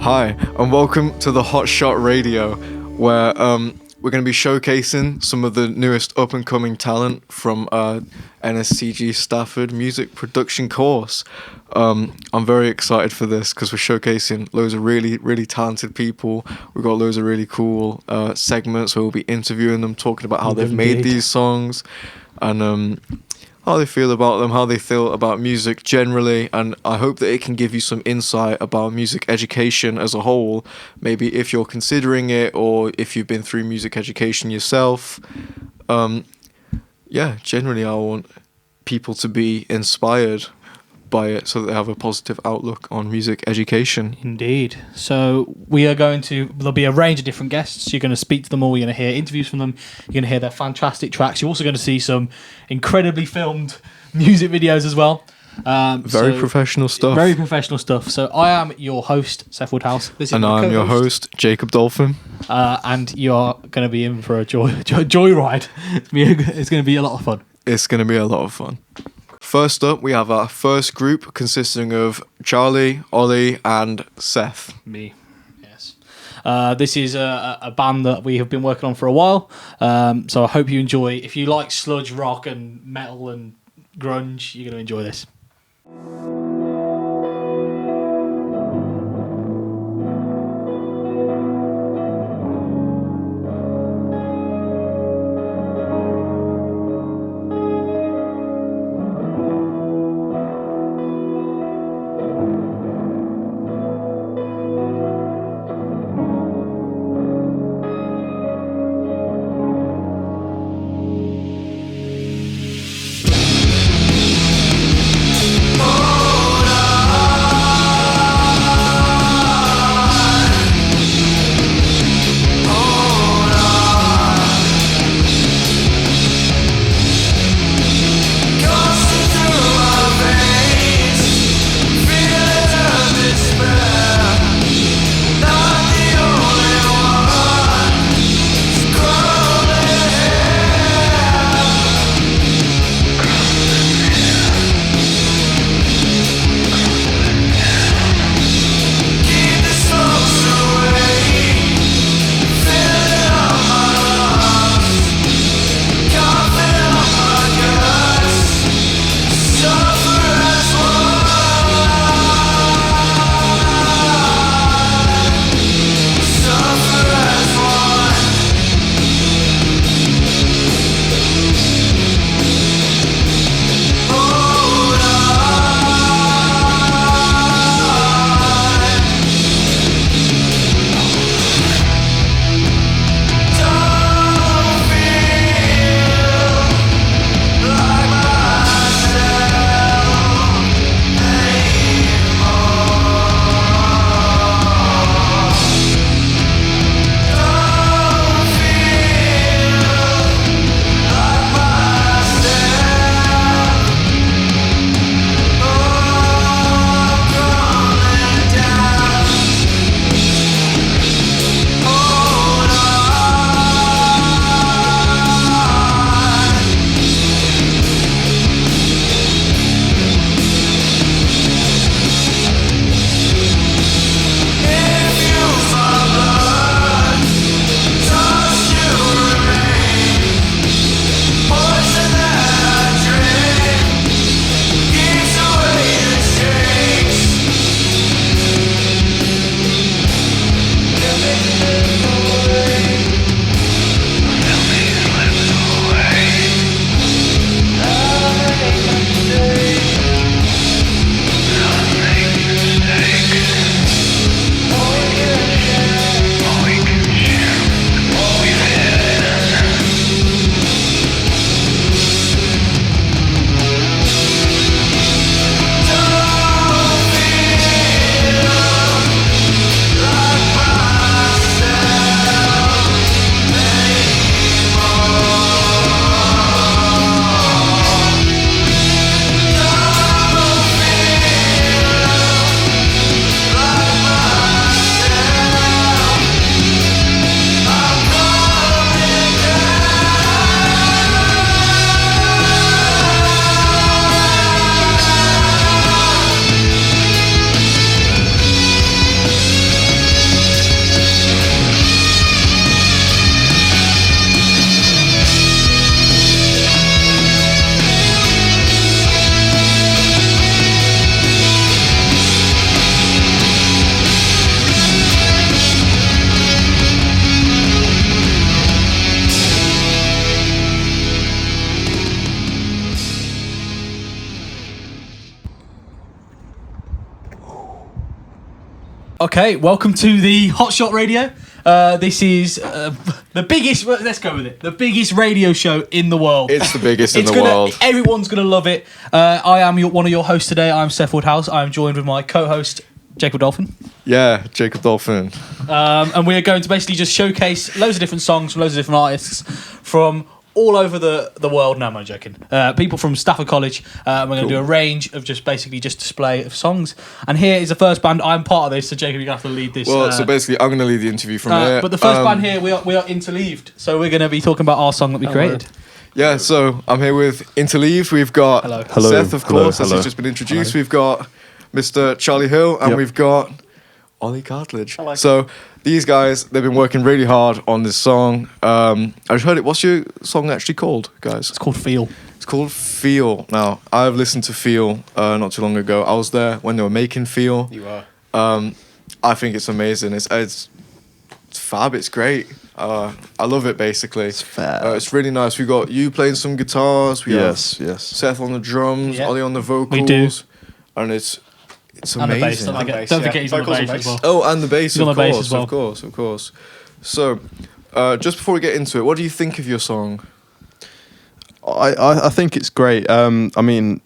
Hi, and welcome to the Hot Shot Radio, where we're going to be showcasing some of the newest up-and-coming talent from NSCG Stafford music production course. I'm very excited for this because we're showcasing loads of really, really talented people. We've got loads of really cool segments where we'll be interviewing them, talking about how they've made these songs, and how they feel about them, how they feel about music generally, and I hope that it can give you some insight about music education as a whole, maybe if you're considering it or if you've been through music education yourself. Generally I want people to be inspired by it so that they have a positive outlook on music education. Indeed. So there'll be a range of different guests. You're going to speak to them all. You're going to hear interviews from them. You're going to hear their fantastic tracks. You're also going to see some incredibly filmed music videos as well. Very professional stuff. Very professional stuff. So I am your host, Seth Woodhouse. And I'm your host, Jacob Dolphin. And you're going to be in for a joyride. It's going to be a lot of fun. It's going to be a lot of fun. First up, we have our first group consisting of Charlie, Ollie, and Seth. Me, yes. This is a band that we have been working on for a while, so I hope you enjoy. If you like sludge rock and metal and grunge, you're going to enjoy this. Oh Okay, welcome to the Hot Shot Radio. This is the biggest. Let's go with it. The biggest radio show in the world. It's the biggest in the world. Everyone's gonna love it. I am one of your hosts today. I'm Seth Woodhouse. I am joined with my co-host Jacob Dolphin. Yeah, Jacob Dolphin. And we are going to basically just showcase loads of different songs from loads of different artists from all over the world. No, I'm joking. People from Stafford College. We're going to do a range of just display of songs. And here is the first band. I'm part of this, so Jacob, you're going to have to lead this. Well, so basically, I'm going to lead the interview from here. But the first band here, we are Interleaved. So we're going to be talking about our song that we created. Yeah, so I'm here with Interleaved. We've got Seth, of course, as he's just been introduced. We've got Mr. Charlie Hill, and we've got Ollie Cartledge. So these guys, they've been working really hard on this song. I just heard it. What's your song actually called, guys? It's called Feel. It's called Feel. Now, I've listened to Feel not too long ago. I was there when they were making Feel. You were. I think it's amazing. It's fab. It's great. I love it, basically. It's fab. It's really nice. We got you playing some guitars. We have Seth on the drums, Ollie on the vocals. We do. And it's and amazing. The bass. Don't forget he's on the bass as well. Oh, and the bass, he's on the bass as well. Of course. So, just before we get into it, what do you think of your song? I think it's great. I mean,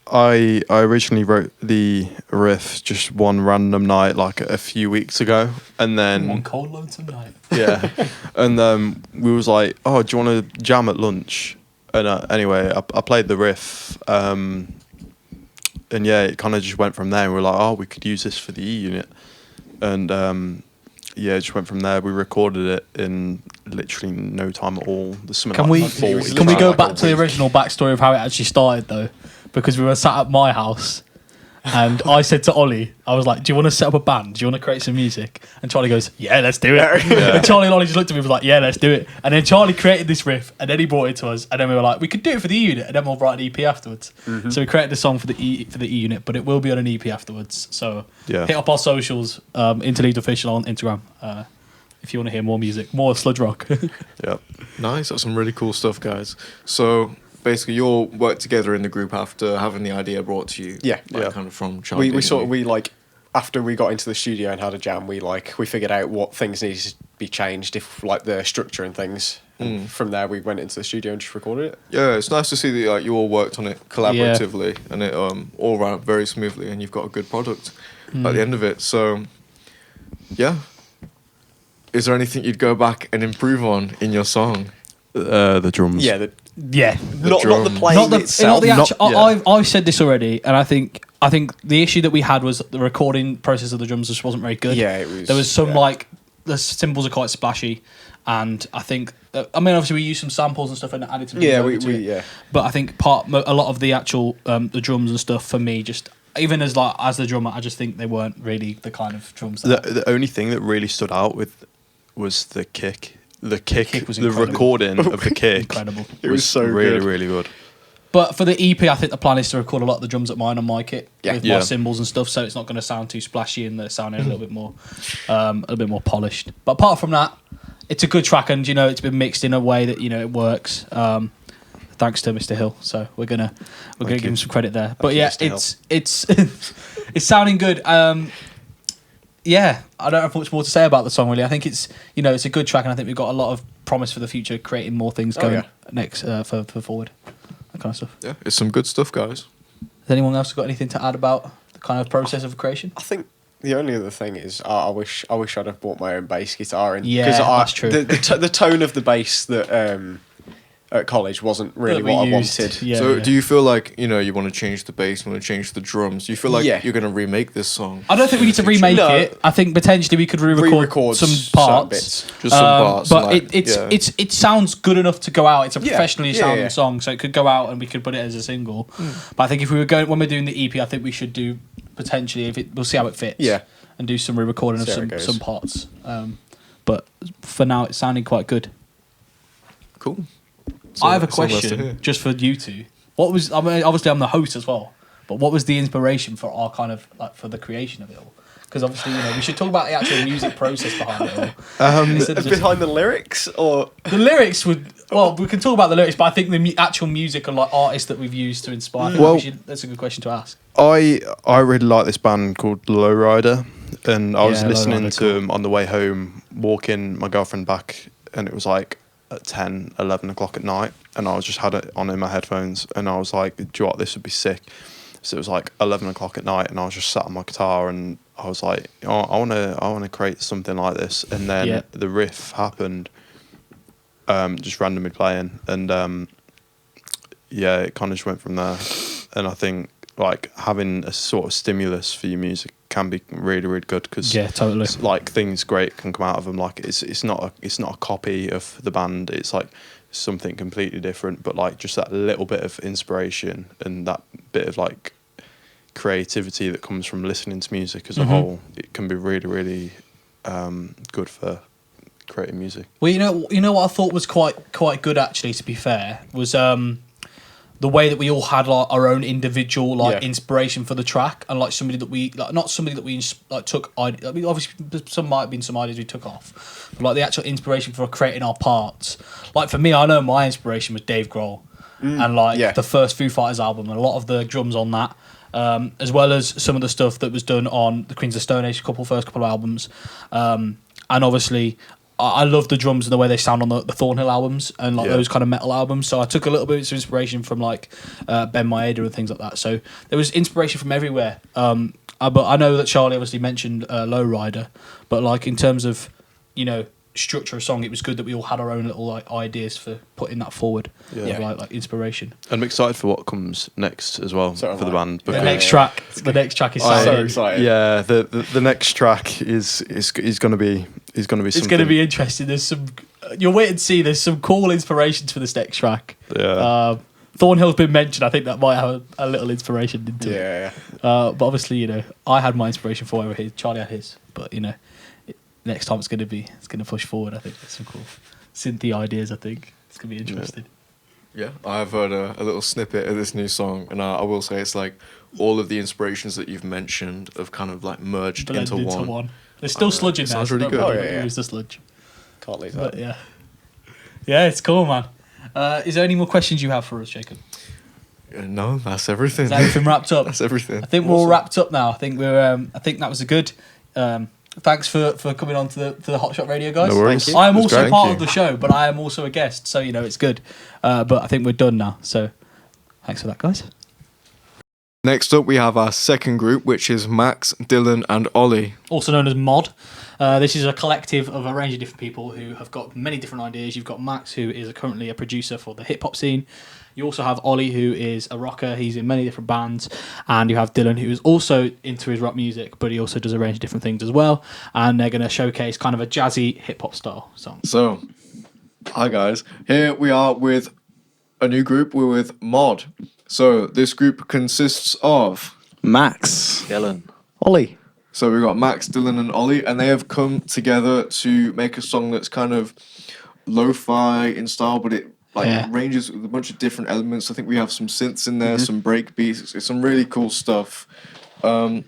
I originally wrote the riff just one random night, like a few weeks ago, and then one cold lonesome night. Yeah, and we was like, oh, do you want to jam at lunch? And anyway, I played the riff. And yeah, it kind of just went from there. And we were like, oh, we could use this for the E unit. And yeah, it just went from there. We recorded it in literally no time at all. Can we go back to the original backstory of how it actually started, though? Because we were sat at my house, and I said to Ollie, I was like, do you want to set up a band? Do you want to create some music? And Charlie goes, yeah, let's do it. Yeah. And Charlie and Ollie just looked at me and was like, yeah, let's do it. And then Charlie created this riff, and then he brought it to us, and then we were like, we could do it for the E unit, and then we'll write an EP afterwards. Mm-hmm. So we created the song for the E unit, but it will be on an EP afterwards. So hit up our socials, Interleaved Official on Instagram, if you want to hear more music, more sludge rock. Yep. Nice. That's some really cool stuff, guys. So basically, you all worked together in the group after having the idea brought to you. Yeah. Kind of from Charlie. After we got into the studio and had a jam, we figured out what things needed to be changed, if like the structure and things. And from there, we went into the studio and just recorded it. Yeah, it's nice to see that you all worked on it collaboratively and it all ran up very smoothly, and you've got a good product at the end of it. So, yeah. Is there anything you'd go back and improve on in your song? The drums. Yeah. Not the playing itself. I've said this already, and I think the issue that we had was the recording process of the drums just wasn't very good. Yeah, it was. There was some the cymbals are quite splashy, and I think obviously we used some samples and stuff and added some. Yeah, But I think a lot of the actual the drums and stuff for me just. Even as the drummer, I just think they weren't really the kind of drums. The only thing that really stood out was the kick. The kick was incredible. The recording of the kick. Incredible. It was so really, good. really good. But for the EP, I think the plan is to record a lot of the drums at mine on my kit with my Yeah. cymbals and stuff, so it's not going to sound too splashy and they're sounding a little bit more polished. But apart from that, it's a good track, and it's been mixed in a way that it works. Thanks to Mr. Hill, so we're gonna give him some credit there. But yeah, it's it's sounding good. Yeah, I don't have much more to say about the song really. I think it's it's a good track, and I think we've got a lot of promise for the future, creating more things going next for forward, that kind of stuff. Yeah, it's some good stuff, guys. Has anyone else got anything to add about the kind of process of creation? I think the only other thing is I wish I'd have bought my own bass guitar in. Yeah, that's true. The tone of the bass that at college wasn't really what I wanted. Yeah, So do you feel like, you want to change the bass, you want to change the drums? Do you feel like you're going to remake this song? I don't think we need to remake it. I think potentially we could re-record some parts. Bits. Just some parts. But it sounds good enough to go out. It's a professionally sounding song, so it could go out and we could put it as a single. But I think if we were when we're doing the EP, I think we should do potentially, we'll see how it fits. Yeah. And do some re-recording of some parts. But for now, it's sounding quite good. Cool. I have a question just for you two. Obviously I'm the host as well, but what was the inspiration for our kind of for the creation of it all? Because obviously we should talk about the actual music process behind it all. Behind the lyrics, or the lyrics we can talk about the lyrics, but I think the actual music and artists that we've used to inspire. That's a good question to ask. I really like this band called Lowrider. and I was Yeah, listening Lowrider, to them on the way home, walking my girlfriend back, and it was like at 10, 11 o'clock at night, and I was just had it on in my headphones, and I was like, do you know what, this would be sick. So it was like 11 o'clock at night, and I was just sat on my guitar, and I was like, oh, I want to create something like this, and then the riff happened, just randomly playing, and it kind of just went from there. And I think like having a sort of stimulus for your music can be really, really good, because totally, like things great can come out of them. Like it's not a copy of the band. It's like something completely different, but like just that little bit of inspiration and that bit of like creativity that comes from listening to music as a whole, it can be really, really good for creating music. Well, you know what I thought was quite good actually. To be fair, was the way that we all had like our own individual inspiration for the track, and like somebody that we like, not somebody that we like took. I mean, obviously some might have been some ideas we took off, but like the actual inspiration for creating our parts. Like for me, I know my inspiration was Dave Grohl, and like the first Foo Fighters album, and a lot of the drums on that, as well as some of the stuff that was done on the Queens of Stone Age first couple of albums, and obviously. I love the drums and the way they sound on the Thornhill albums and like those kind of metal albums. So I took a little bit of inspiration from like Ben Maeda and things like that. So there was inspiration from everywhere. But I know that Charlie obviously mentioned Lowrider, but like in terms of structure of song, it was good that we all had our own little like ideas for putting that forward. Like inspiration. I'm excited for what comes next as well for the band. The next track is so excited. Yeah, the next track is going to be something. It's going to be interesting. There's some. You'll wait and see. There's some cool inspirations for this next track. Yeah. Thornhill's been mentioned. I think that might have a little inspiration into it. Yeah. But obviously, I had my inspiration for over his. Charlie had his. But next time it's going to push forward. I think there's some cool synthy ideas. I think it's going to be interesting. Yeah, I've heard a little snippet of this new song, and I will say it's like all of the inspirations that you've mentioned have kind of like merged into one. There's still sludge in there. Sounds really good. Oh, yeah. There's the sludge. Can't leave that. But yeah, it's cool, man. Is there any more questions you have for us, Jacob? No, that's everything. Is everything wrapped up? That's everything. I think we're all wrapped up now. I think that was a good. Thanks for coming on to the Hot Shot Radio, guys. No worries. I am also part of the show, but I am also a guest, so it's good. But I think we're done now. So thanks for that, guys. Next up, we have our second group, which is Max, Dylan, and Ollie. Also known as Mod. This is a collective of a range of different people who have got many different ideas. You've got Max, who is currently a producer for the hip-hop scene. You also have Ollie, who is a rocker. He's in many different bands. And you have Dylan, who is also into his rock music, but he also does a range of different things as well. And they're going to showcase kind of a jazzy hip-hop style song. So, hi guys. Here we are with a new group. We're with Mod. So, this group consists of Max, Dylan, Ollie. So we've got Max, Dylan, and Ollie, and they have come together to make a song that's kind of lo-fi in style, but it ranges with a bunch of different elements. I think we have some synths in there, some break beats. It's some really cool stuff. This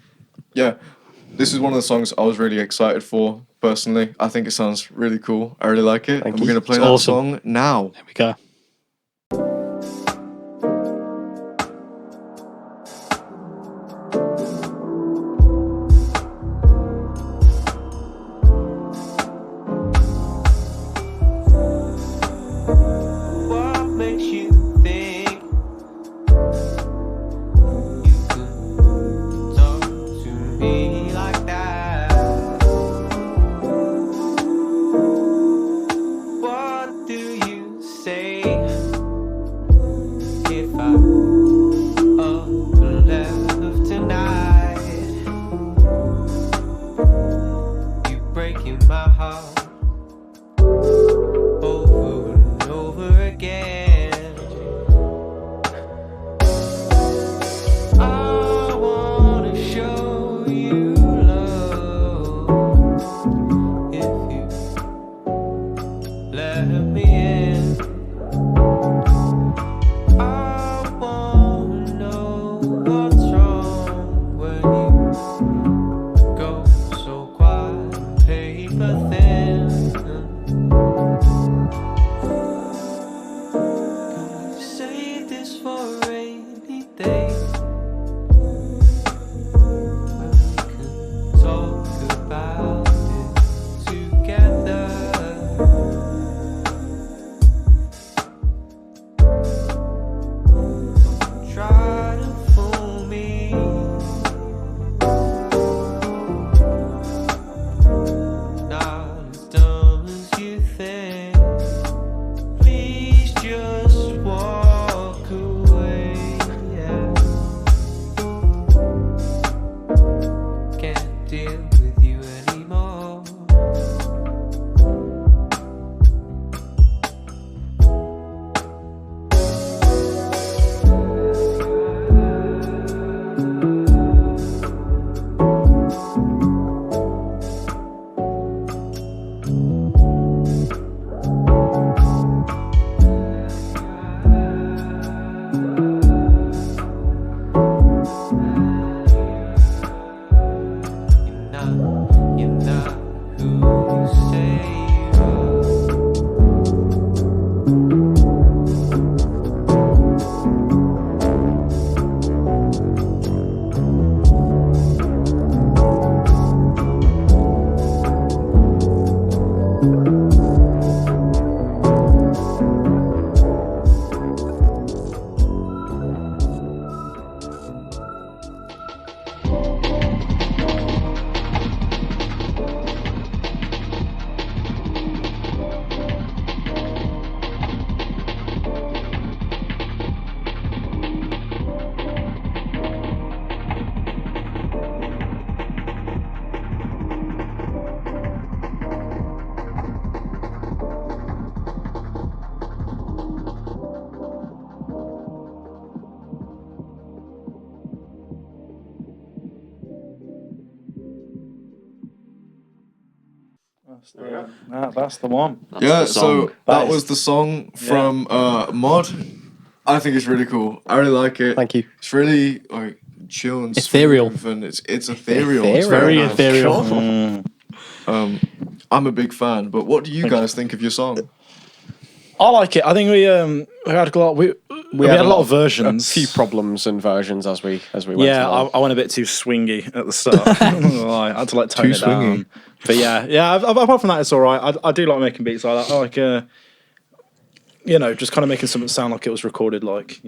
is one of the songs I was really excited for, personally. I think it sounds really cool. I really like it. Thank and you. We're going to play It's that awesome. song now. There we go. what makes you think you could talk to me like that? What do you say if I left tonight? You breaking my heart over and over again. I wanna show you love if you let me in. I wanna know what's wrong when you go so quiet, paper thin. about it together. Try to fool me. Not as dumb as you think. Please just walk away. Yeah. Can't deal with you anymore. You're not who you say you are. That's the one. That's Yeah, the so song. that was the song from Mod. I think it's really cool. I really like it. Thank you. It's really like chill and Ethereal. smooth, and it's ethereal. It's Very nice. ethereal. I'm a big fan. But what do you guys think of your song? I like it. I think we had a lot. We had a lot of versions. A few problems and versions as we went. Yeah, along. I went a bit too swingy at the start. I'm not gonna lie. I had to like tone Too it down. swingy. But yeah. Apart from that, it's all right. I do like making beats like that. I like, just kind of making something sound like it was recorded, like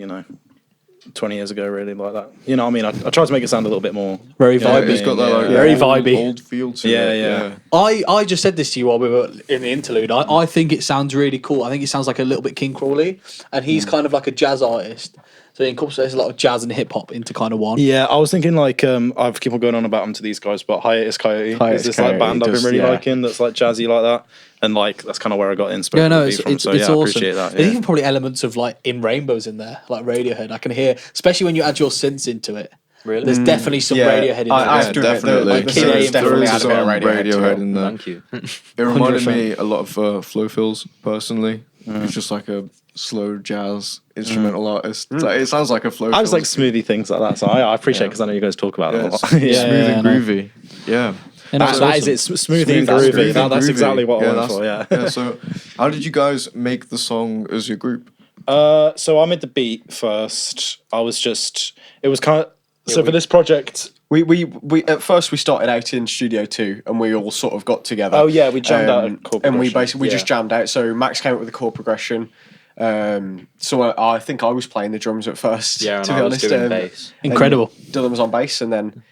20 years ago, really, like that. You know what I mean? I tried to make it sound a little bit more. Very Yeah, vibey. it's got that like Very old, vibey. old feel to Yeah, it. yeah. I just said this to you while we were in the interlude. I think it sounds really cool. I think it sounds like a little bit King Crawley, and he's kind of like a jazz artist. So he incorporates a lot of jazz and hip hop into kind of one. Yeah, I was thinking like I've keep on going on about them to these guys, but Hiatus Coyote Hiatus is this like Coyote band I've does, been really yeah. liking that's like jazzy like that, and like that's kind of where I got Yeah, inspiration no, to it's, be from. it's, So it's yeah, I awesome. appreciate that. There's Yeah. even probably elements of like In Rainbows in there, like Radiohead. I can hear, especially when you add your synths into it. Really? There's definitely some Radiohead in there. I have to admit, definitely. like, the Kid A synths definitely There is had a bit of some Radiohead in there. Thank you. It reminded 100%. me a lot of Flo Fills personally. It's just like a slow jazz instrumental artist. It's like, it sounds like a Flo. I just like Fills. smoothie things like that, so I appreciate because I know you guys talk about Yeah, them a it's lot. smooth Yeah. and no. groovy. Yeah. And That, it's that awesome. is it. Smoothie and Smooth groovy. and That's groovy. exactly what I went that's- for. Yeah. Yeah. So, how did you guys make the song as your group? So I made the beat first. It was kind of. So for this project, We at first we started out in Studio 2 and we all sort of got together. Oh, yeah, we jammed out a chord and we progression, basically yeah. just jammed out. So Max came up with a chord progression. So I think I was playing the drums at first. Yeah, and to be I was honest, doing bass. Incredible. and Dylan was on bass, and then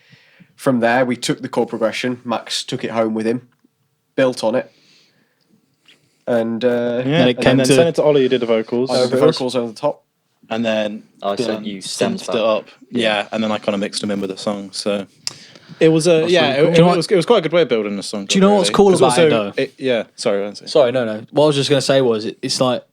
from there we took the chord progression. Max took it home with him, built on it, and Then it and came then to- sent it to Ollie who did the vocals, the vocals over the top. and then I sent Dylan you stems synthed back. it up. Yeah, and then I kind of mixed them in with the song. So it was really cool. it was quite a good way of building the song. Do you know what's cool about it, though? Yeah, sorry, Lindsay. Sorry, no. What I was just going to say was, it's like,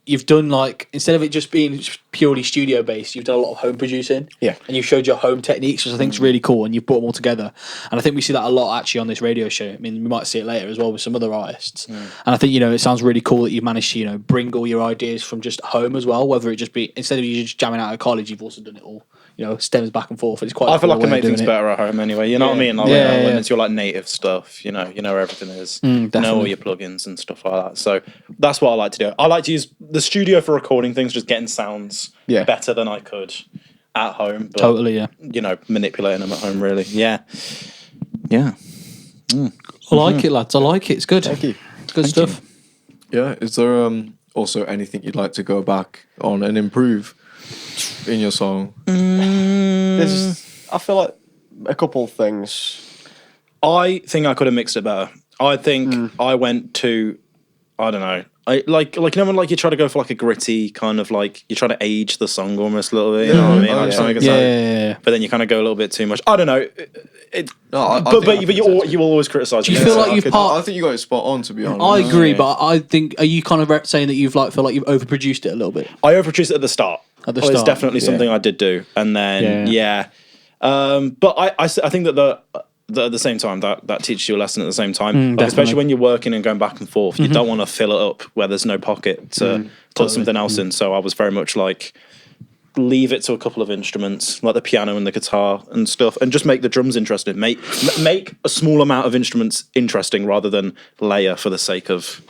you've done like, instead of it just being purely studio based, you've done a lot of home producing. Yeah. And you've showed your home techniques, which I think is really cool, and you've brought them all together. And I think we see that a lot actually on this radio show. I mean, we might see it later as well with some other artists. And I think, it sounds really cool that you've managed to, bring all your ideas from just home as well, whether it just be, instead of you just jamming out of college, you've also done it all, stems back and forth. It's quite I feel cool like I way make of doing things it. better at home anyway. You know what I mean? Like, Yeah, when yeah. it's your like native stuff, you know where everything is. You know all definitely. your plugins and stuff like that. So that's what I like to do. I like to use the studio for recording things, just getting sounds Yeah. better than I could at home. But, Totally, yeah. Manipulating them at home really. Yeah. Yeah. I like it, lads. I like it. It's good. Thank you. It's good stuff. Yeah. Is there also anything you'd like to go back on and improve in your song? I feel like a couple of things. I think I could have mixed it better. I think I went to, I don't know. Like you know when like you try to go for like a gritty kind of like you try to age the song almost a little bit. You know what I mean? Oh, Like, yeah. trying to make it sound- But then you kind of go a little bit too much. I don't know. But you will always criticise. Do you feel like you've I think you got it spot on, to be honest. I agree, but I think, are you kind of saying that you've feel like you've overproduced it a little bit? I overproduced it at the start. At the It's start, definitely something I did do, and then but I think that at the same time that teaches you a lesson at the same time, like, especially when you're working and going back and forth. You don't want to fill it up where there's no pocket to put something else in. So I was very much like, leave it to a couple of instruments like the piano and the guitar and stuff, and just make the drums interesting. Make a small amount of instruments interesting rather than layer for the sake of,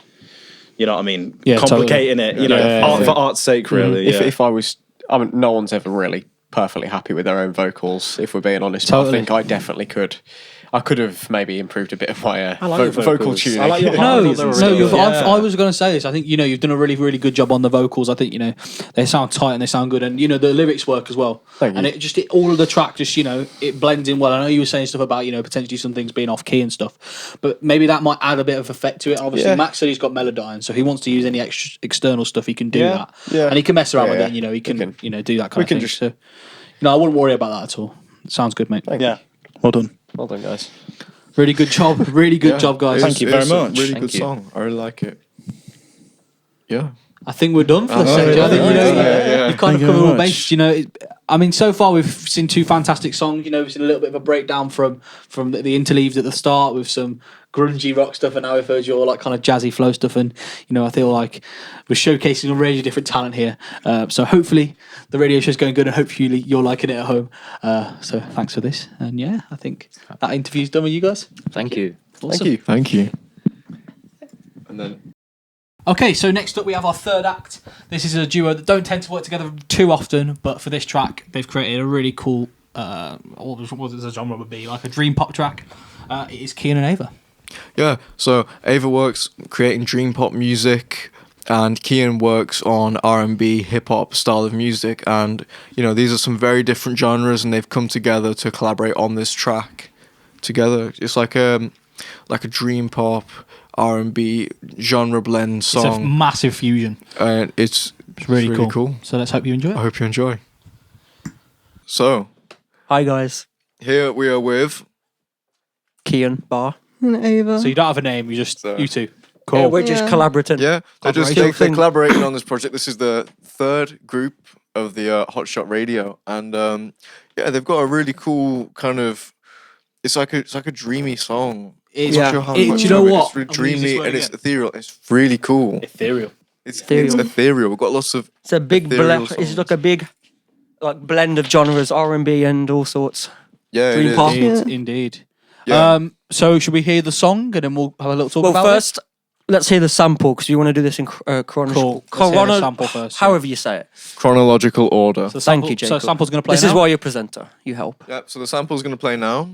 you know what I mean, complicating it. You know, art for art's sake, really. If I was, I mean, no one's ever really perfectly happy with their own vocals, if we're being honest. But I think I definitely could. I could have maybe improved a bit of my vocal tuning. I like your No, harmonies and stuff. I was going to say this. I think you've done a really, really good job on the vocals. I think they sound tight and they sound good, and the lyrics work as well. Thank you. And all of the track just it blends in well. I know you were saying stuff about potentially some things being off key and stuff, but maybe that might add a bit of effect to it. Obviously, Max said he's got Melodyne, so he wants to use any external stuff. He can do that, and he can mess around with it. He can do that kind of thing. So, I wouldn't worry about that at all. Sounds good, mate. Yeah, well done. Well done, guys. Really good job. Really good job, guys. Thank you very much. Really good song. I really like it. Yeah. I think we're done for this section. I think you've kind of covered all bases. I mean, so far we've seen two fantastic songs. We've seen a little bit of a breakdown from the interleaves at the start with some grungy rock stuff, and now we've heard your kind of jazzy flow stuff. And I feel like we're showcasing a range of different talent here. So hopefully the radio show's going good, and hopefully you're liking it at home. So thanks for this, and I think that interview's done with you guys. Thank you. Awesome. Thank you. And then. Okay, so next up we have our third act. This is a duo that don't tend to work together too often, but for this track, they've created a really cool, what does the genre would be, like a dream pop track. It is Kian and Ava. Yeah, so Ava works creating dream pop music, and Kian works on R&B, hip hop style of music, and these are some very different genres, and they've come together to collaborate on this track together. It's like a dream pop R&B genre blend song. It's a massive fusion. And it's really cool. So let's hope you enjoy it. I hope you enjoy. So, Hi guys, here we are with Kian Bar. And Ava. So you don't have a name, you just you two. Cool. Yeah, we're just collaborating. they're collaborating on this project. This is the third group of the Hot Shot Radio, and they've got a really cool kind of. It's like a dreamy song. It's, I'm not sure how much do you know of it. what? It's really dreamy and it's ethereal. It's really cool. Ethereal. It's ethereal. We've got lots of. It's a big ethereal blend. It's songs. like a big, blend of genres, R&B and all sorts. Yeah, dream it is. pop. Indeed. Yeah. So should we hear the song and then we'll have a little talk Well, about first, let's hear the sample because you want to do this in chronological. Cool. Let's hear the sample first, yeah. However you say it. Chronological order. So Thank you, Jacob. So sample's going to play This now? is why you're a presenter. You help. Yeah. So the sample's going to play now.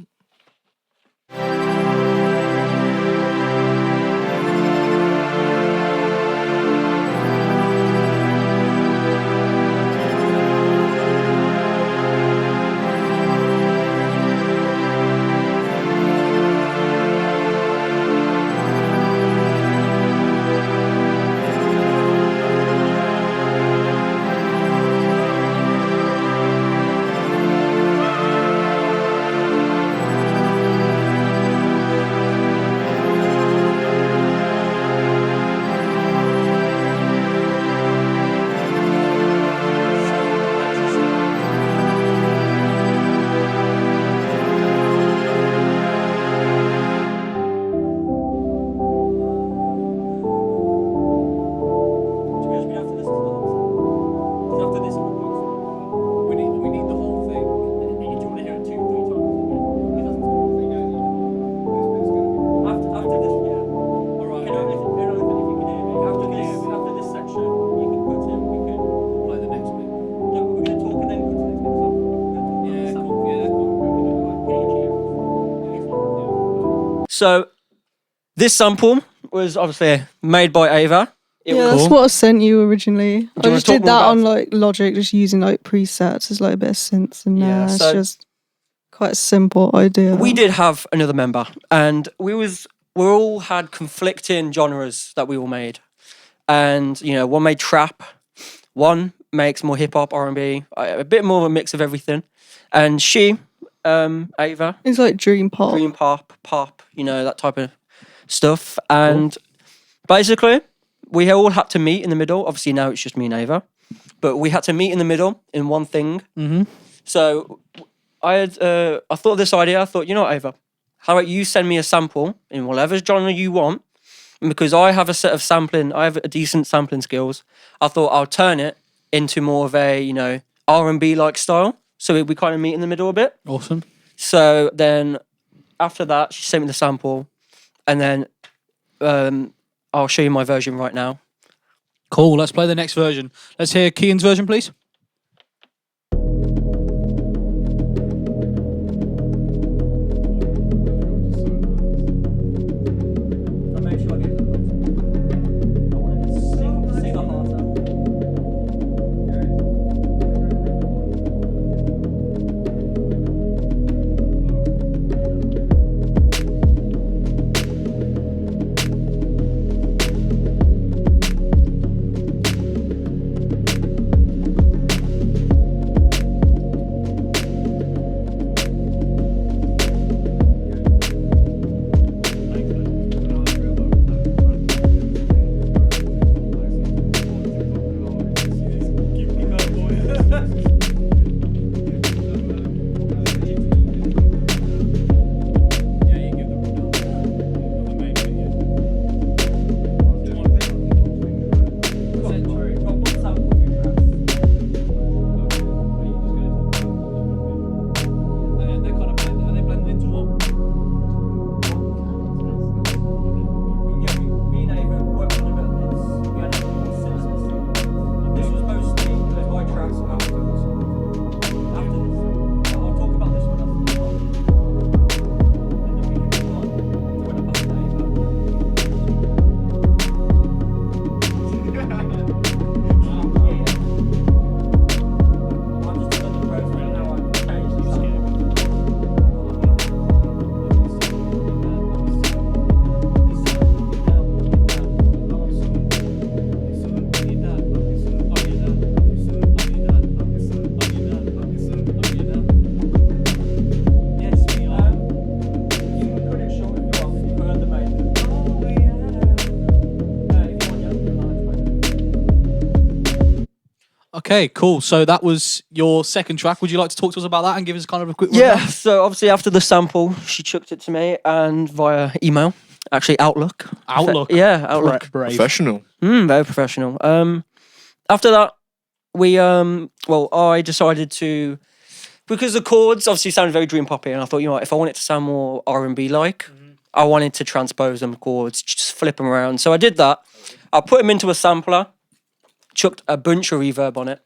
So this sample was obviously made by Ava. It Yeah, was that's what I sent you originally. Do I you just wanna did talk more that about on like Logic, just using like presets. There's like a bit of synths in there. Yeah, It's so- just quite a simple idea. we did have another member, and we all had conflicting genres that we all made, and one made trap, one makes more hip hop, R&B, a bit more of a mix of everything, and she, Ava, It's like dream pop. dream pop, that type of stuff, and basically we all had to meet in the middle. Obviously now it's just me and Ava, but we had to meet in the middle in one thing. Mm-hmm. So I thought of this idea. I thought, you know what, Ava, how about you send me a sample in whatever genre you want, and because I have a set of sampling, I have a decent sampling skills. I thought I'll turn it into more of a R&B like style, so we kind of meet in the middle a bit. Awesome. So then after that, she sent me the sample, and then I'll show you my version right now. Cool. Let's play the next version. Let's hear Kean's version, please. Okay, cool. So that was your second track. Would you like to talk to us about that and give us kind of a quick Yeah, rundown? so obviously after the sample, she chucked it to me and via email, actually Outlook. Outlook. Yeah, Outlook. Brave. Professional. Very professional. After that, I decided to, because the chords obviously sounded very dream poppy, and I thought, if I want it to sound more R&B like, I wanted to transpose them chords, just flip them around. So I did that. I put them into a sampler, chucked a bunch of reverb on it,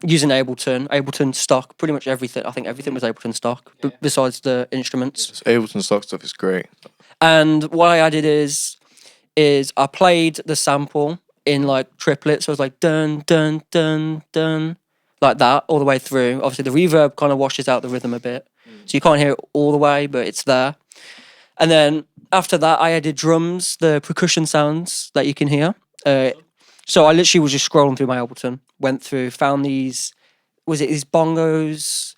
using Ableton stock, pretty much everything. I think everything was Ableton stock, besides the instruments. This Ableton stock stuff is great. And what I added is I played the sample in like triplets. So it was like dun dun dun dun, like that all the way through. Obviously the reverb kind of washes out the rhythm a bit, so you can't hear it all the way, but it's there. And then after that, I added drums, the percussion sounds that you can hear. So I literally was just scrolling through my Ableton, went through, found these bongos,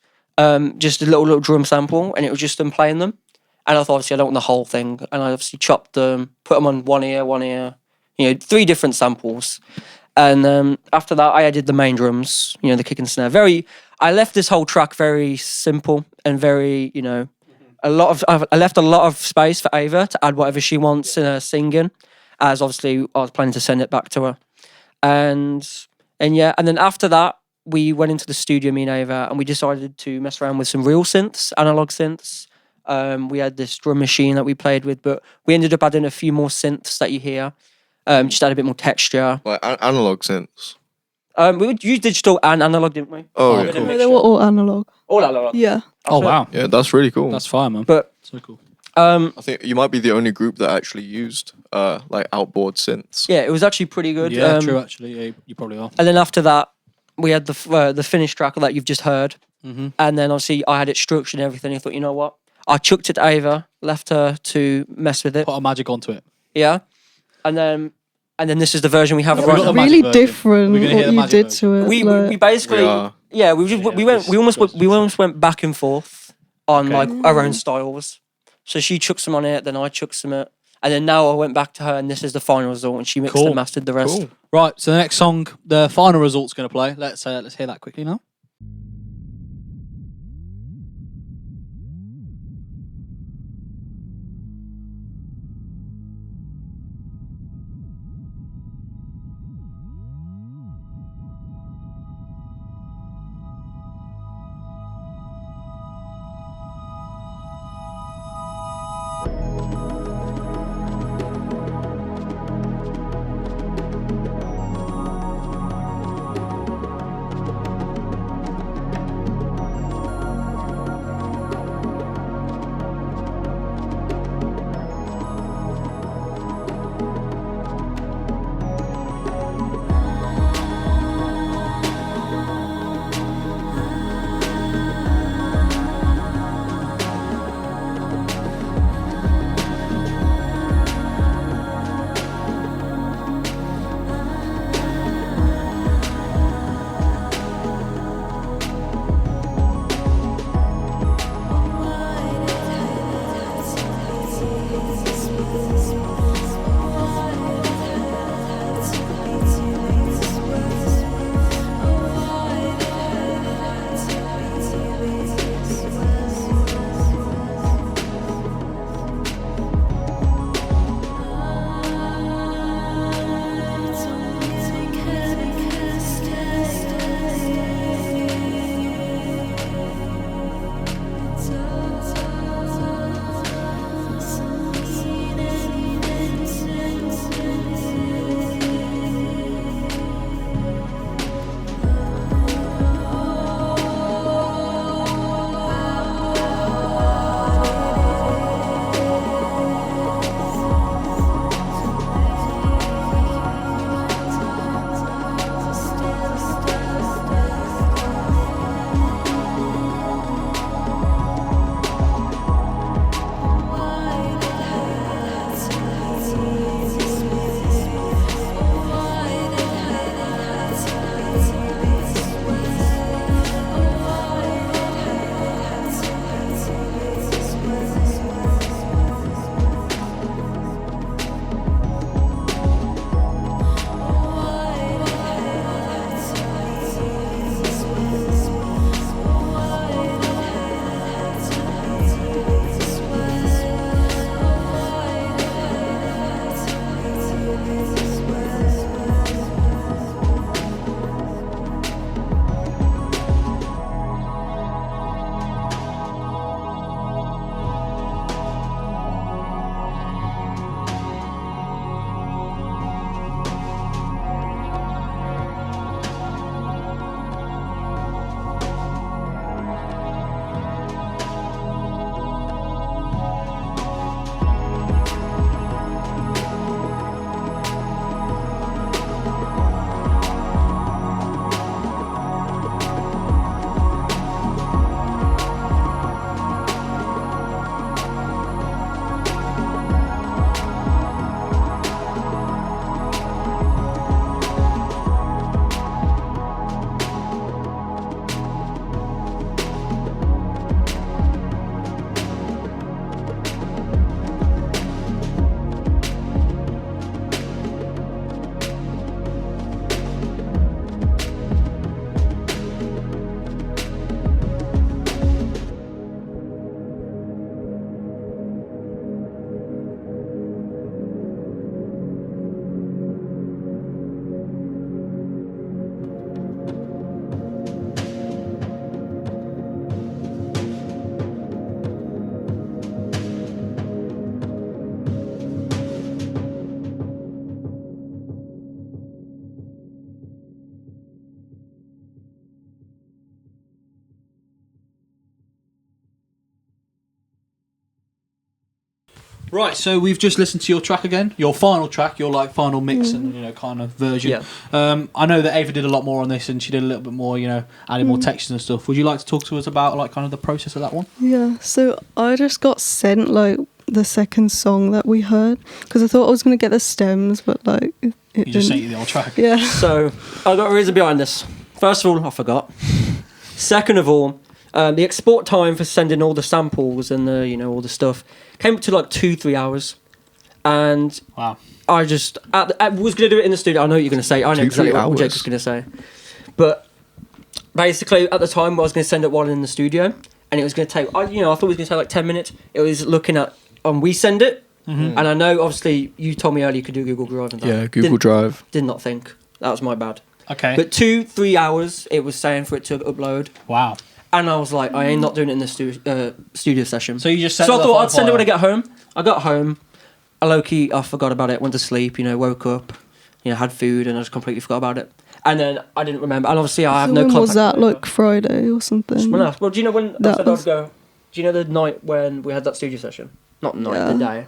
just a little drum sample, and it was just them playing them. And I thought, obviously, I don't want the whole thing. And I obviously chopped them, put them on one ear, 3 different samples. And after that, I added the main drums, the kick and snare. I left this whole track very simple and very, I left a lot of space for Ava to add whatever she wants in her singing, as obviously I was planning to send it back to her. And then after that, we went into the studio, me and Ava, and we decided to mess around with some real synths, analog synths. We had this drum machine that we played with, but we ended up adding a few more synths that you hear. Just add a bit more texture. Like analog synths. We would use digital and analog, didn't we? Oh, Bit of cool. No, they were all analog. All analog. Yeah. Oh, wow. Yeah, that's really cool. That's fire, man. But So cool. I think you might be the only group that actually used like outboard synths. Yeah, it was actually pretty good. Yeah, true. Actually, yeah, you probably are. And then after that, we had the finished track that you've just heard. Mm-hmm. And then obviously I had it structured and everything. I thought, you know what? I chucked it to Ava, left her to mess with it. Put a magic onto it. Yeah. And then this is the version we have Yeah, right we got now. the Really magic version. different We're gonna what hear the you magic did version. to it. We like- basically We are. we almost went back and forth on like our own styles. So she chucked some on it, then I chucked some it, and then now I went back to her, and this is the final result, and she mixed Cool. and mastered the rest. Cool. Right. So the next song, the final result's going to play. Let's hear that quickly now. Right, so we've just listened to your track again, your final track, your like final mix and kind of version. Yeah. I know that Ava did a lot more on this, and she did a little bit more, adding more textures and stuff. Would you like to talk to us about like kind of the process of that one? Yeah, so I just got sent like the second song that we heard because I thought I was going to get the stems, but like it You just sent didn't. you the old track. Yeah. So I got a reason behind this. First of all, I forgot. Second of all, the export time for sending all the samples and the all the stuff came up to like 2-3 hours, and Wow. I just I was going to do it in the studio. I know what you're going to say. I know 2-3 exactly what hours. Jake was going to say, but basically at the time I was going to send it while in the studio, and it was going to take. I thought it was going to take like 10 minutes. It was looking at we send it, and I know obviously you told me earlier you could do Google Drive and that. Yeah, Google Drive. Did not think that was my bad. Okay. But 2-3 hours it was saying for it to upload. Wow. And I was like, I ain't not doing it in the studio session. So you just sent So I the thought file I'd send it when I file. get home. I got home. I low-key, I forgot about it, went to sleep, woke up, had food, and I just completely forgot about it. And then I didn't remember. And obviously I have So no when contact. was that? with it. Like Friday or something? When else? Well, do you know when I That said I was- would go? Do you know the night when we had that studio session? Not night, Yeah. the day.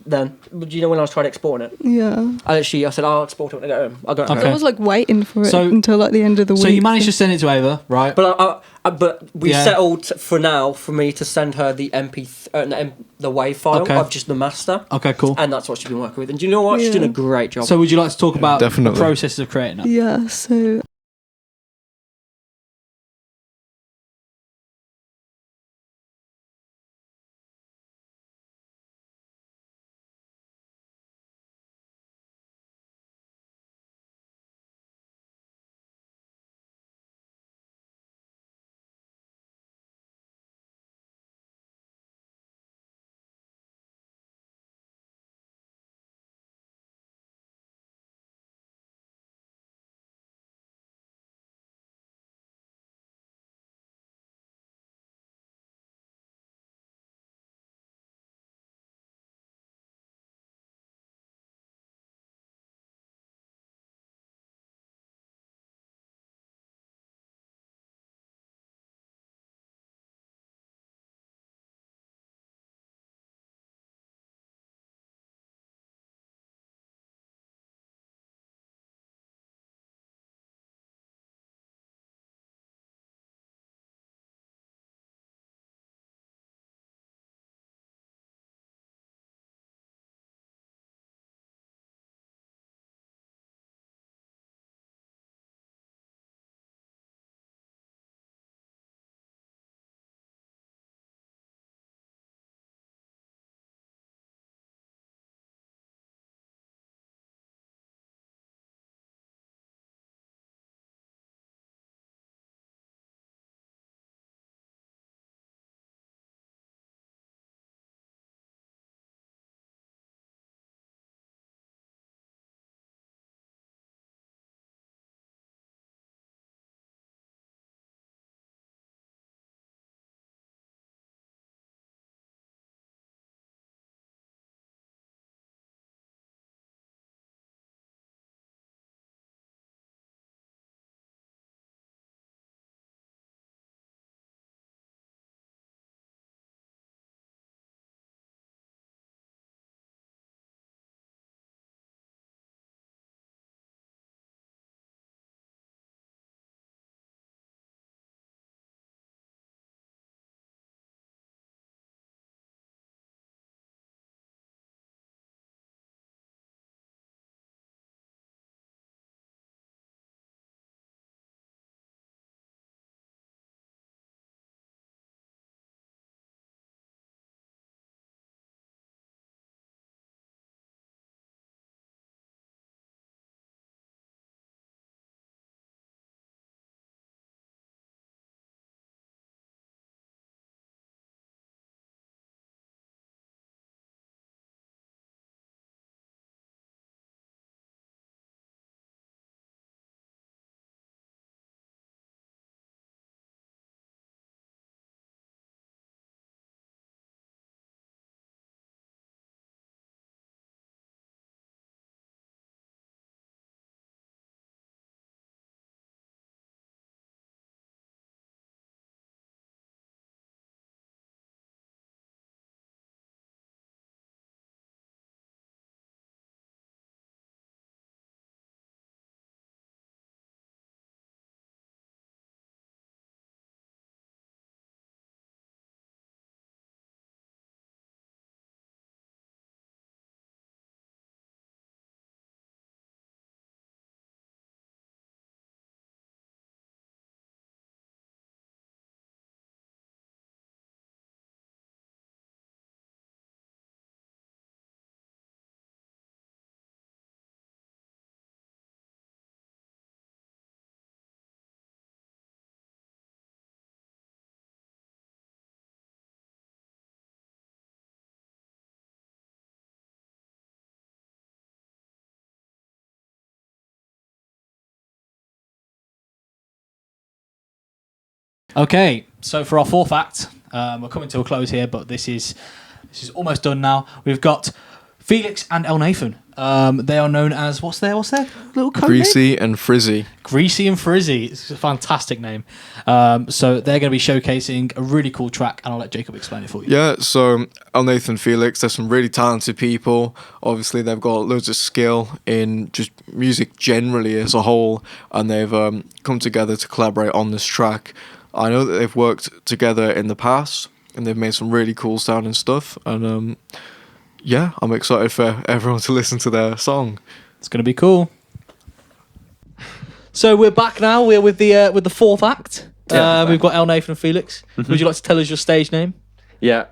Then, but do you know when I was trying to export it? Yeah. I said, I'll export it when I get home. I got it Okay. I home. was like waiting for it So- until like the end of the week. So you managed to send it to Ava, right? But but we Yeah. settled for now for me to send her the the WAV file Okay. of just the master, Okay, cool. and that's what she's been working with. And do you know what? She's Yeah. doing a great job. So would you like to talk about Definitely. the process of creating that? Yeah, so Okay, so for our fourth act, we're coming to a close here, but this is almost done now. We've got Felix and El Nathan. They are known as what's their little code Greasy name? and Frizzy. Greasy and Frizzy. It's a fantastic name. So they're going to be showcasing a really cool track, and I'll let Jacob explain it for you. Yeah, so El Nathan Felix, they're some really talented people. Obviously, they've got loads of skill in just music generally as a whole, and they've come together to collaborate on this track. I know that they've worked together in the past, and they've made some really cool sounding stuff, and yeah, I'm excited for everyone to listen to their song. It's going to be cool. So we're back now. We're with the fourth act. We've got El Nathan and Felix. Would you like to tell us your stage name? Yeah,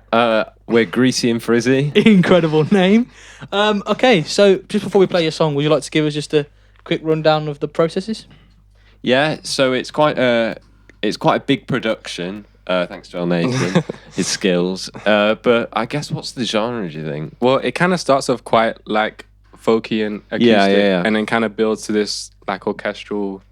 we're Greasy and Frizzy. Incredible name. Okay, so just before we play your song, would you like to give us just a quick rundown of the processes? Yeah, so it's quite a big production. Thanks to El Nathan, his skills. But I guess, what's the genre, do you think? Well, it kind of starts off quite like folky and acoustic, Yeah. and then kind of builds to this like orchestral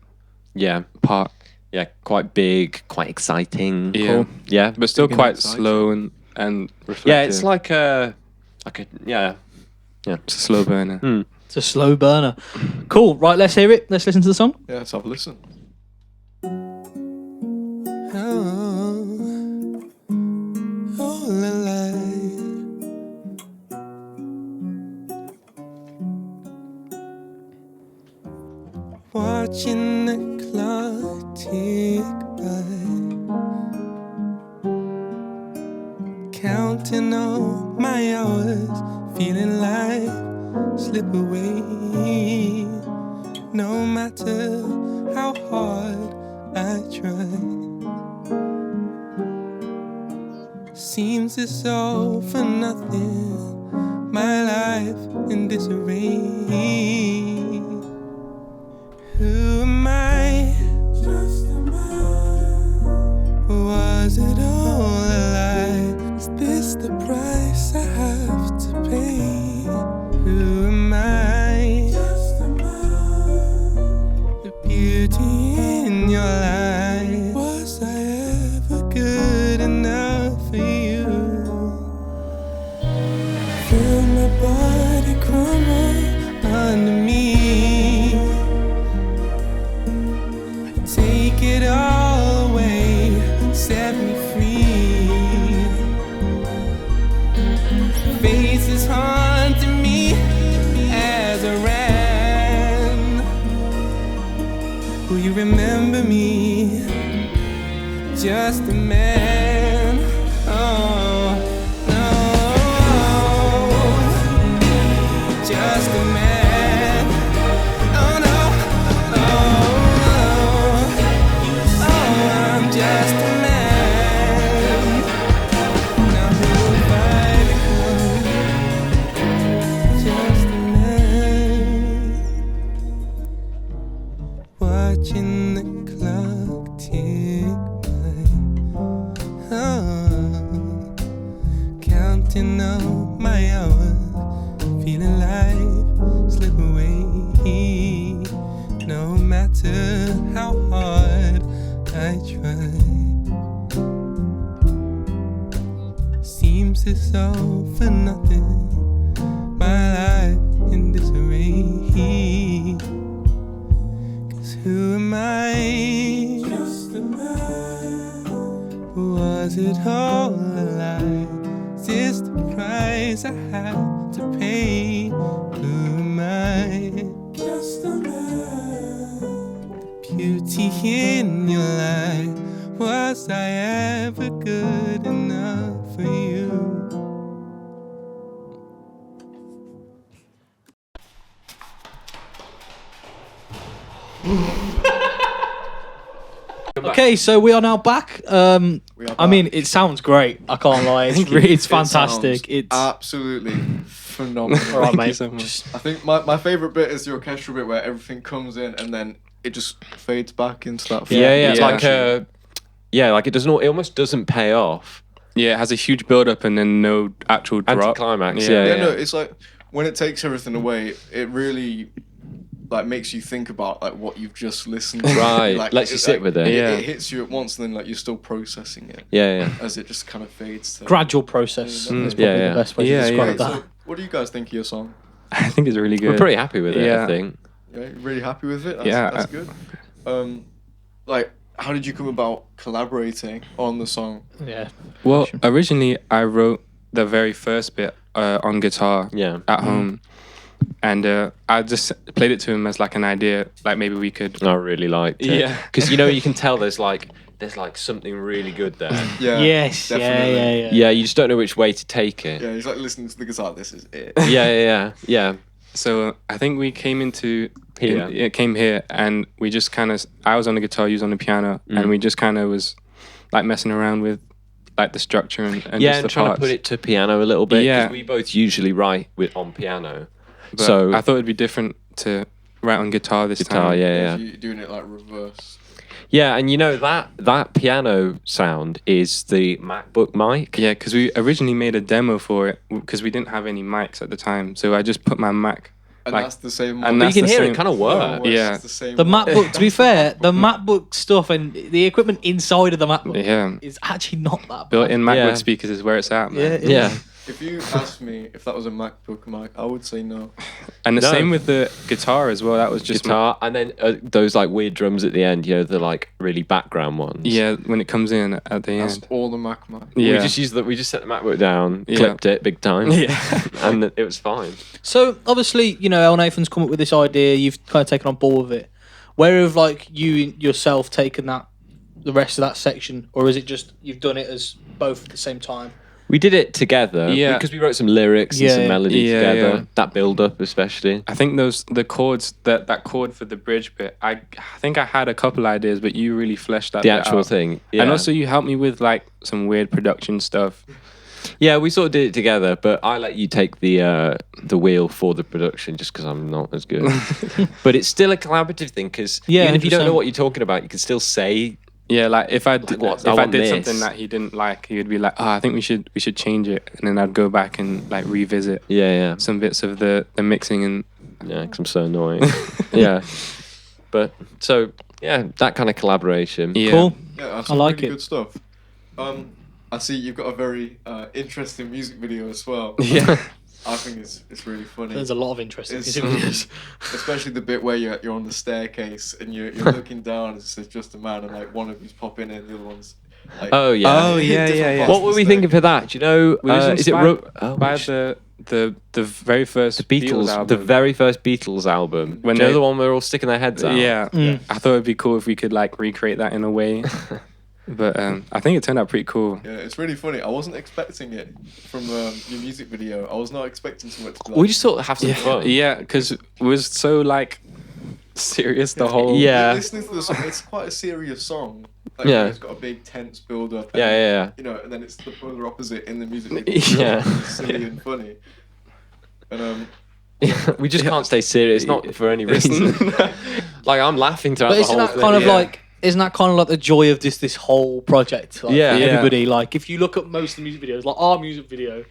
part. Yeah, quite big, quite exciting. Yeah. Cool. Yeah, But still Big and quite exciting. slow and reflective. yeah, it's like a yeah. It's a slow burner. It's a slow burner. Cool. Right, let's hear it. Let's listen to the song. Yeah, let's have a listen. Watching the clock tick by, counting all my hours, feeling life slip away. No matter how hard I try, seems it's all for nothing. My life in disarray. Who am I? Just a man. Was it all a lie? Is this the price I have to pay? Who am I? Just a man. The beauty in your life. Was I ever good enough for you? Feel my body crumble under me. Take it all away, set me free. Faces haunting me as I ran. Will you remember me? Just a man. Oh, no. Just a man. Just a man. Now who have I become? Just a man. Watching the clock tick by. Counting all my hours, feeling life slip away. No matter how hard I try, seems it's all for nothing. My life in disarray. 'Cause who am I? Just a man. Was it all a lie? Is this the price I have to pay? Who am I? Just a man. Beauty in your life. Was I ever good enough for you? Okay, so we are now back. I mean, it sounds great. I can't lie. It's fantastic. It It's absolutely phenomenal. all right, mate. so much. I think my favourite bit is the orchestral bit where everything comes in and then it just fades back into that. Yeah, Yeah. like like it doesn't. It almost doesn't pay off. Yeah, it has a huge build up and then no actual drop. Anticlimax. Yeah. Yeah, no, it's like when it takes everything away, it really like makes you think about like what you've just listened to. Right, Like, lets you sit with it. Yeah. It hits you at once, and then like you're still processing it. Yeah. As it just kind of fades. To, Gradual process is probably Yeah. the best way Yeah, to describe Right, that. so what do you guys think of your song? I think it's really good. We're pretty happy with it, Yeah. I think. Yeah, you really happy with it? That's, Yeah, that's good. Like, how did you come about collaborating on the song? Yeah. Well, originally I wrote the very first bit on guitar at home. And I just played it to him as like an idea, like maybe we could. I really liked it. Yeah. Because you can tell there's like something really good there. Yeah. Yes. definitely. Yeah. Yeah, you just don't know which way to take it. Yeah, he's like listening to the guitar. This is it. Yeah. So I think we came into Here. It came here, and we just kind of. I was on the guitar, you was on the piano, and we just kind of was like messing around with like the structure and just And the trying parts. to put it to piano a little bit. Yeah. Because we both usually write on piano. But So I thought it'd be different to write on guitar this guitar, time. yeah. If you're doing it like reverse. Yeah, and that piano sound is the MacBook mic. Yeah, because we originally made a demo for it because we didn't have any mics at the time. So I just put my Mac. And like, that's the same and one. But you that's can the hear same- it kind of work. Yeah. It's the same The one. MacBook, to be fair, the MacBook stuff and the equipment inside of the MacBook Yeah. is actually not that bad. Built-in MacBook Yeah. speakers is where it's at, man. Yeah, it Yeah. is. If you asked me if that was a MacBook mic, I would say no. And the No. same with the guitar as well. That was just Guitar, and then those like weird drums at the end, the like really background ones. yeah, when it comes in at the That's end. all the Mac mic. Yeah. We just set the MacBook down, Yeah. clipped it big time, Yeah. and it was fine. So obviously, El Nathan's come up with this idea. You've kind of taken on board with it. Where have like you yourself taken the rest of that section, or is it just you've done it as both at the same time? We did it together, Yeah. because we wrote some lyrics and Yeah. some melody Yeah, together. yeah. That build up, especially. I think the chords, that chord for the bridge bit, I think I had a couple ideas, but you really fleshed that The bit actual out. thing, yeah. And also you helped me with like some weird production stuff. Yeah, we sort of did it together, but I let you take the wheel for the production just because I'm not as good. But it's still a collaborative thing because Yeah, even if you don't know 100%. what you're talking about, you can still say. Yeah, like if I did, what? if I I want did this. something that he didn't like, he would be like, "Oh, I think we should change it," and then I'd go back and like revisit Yeah. some bits of the mixing and Yeah, because I'm so annoying. Yeah. But so, yeah, that kind of collaboration. yeah. Cool. Yeah, that's I like really it. good stuff. I see you've got a very interesting music video as well. Yeah. I think it's really funny. There's a lot of interest in It's- music videos. Especially the bit where you're on the staircase and you're looking down and it says just a man and like one of you's popping in, the other one's like Oh, yeah. Oh, yeah, different yeah, yeah. parts What of were the we thinking for that? Do you know? We was Is it inspired by which- the very first Beatles? album. The very first Beatles album. When Do you know they- the one where they're all sticking their heads out? Yeah. Mm. I thought it'd be cool if we could like recreate that in a way. But I think it turned out pretty cool. Yeah, it's really funny. I wasn't expecting it from your music video. I was not expecting so much. We just sort of have some fun. Yeah, because it was so like serious the whole. Yeah. Listening to the song, it's quite a serious song. Like, Yeah. It's got a big tense build up. Yeah. And then it's the polar opposite in the music video. Yeah. It's silly and funny. And We just can't stay serious, not for any reason. Like, I'm laughing throughout But the isn't whole that thing. kind of yeah. like? Isn't that kind of like the joy of this whole project? Like, Yeah. for Yeah. everybody. Like, if you look at most of the music videos, like our music video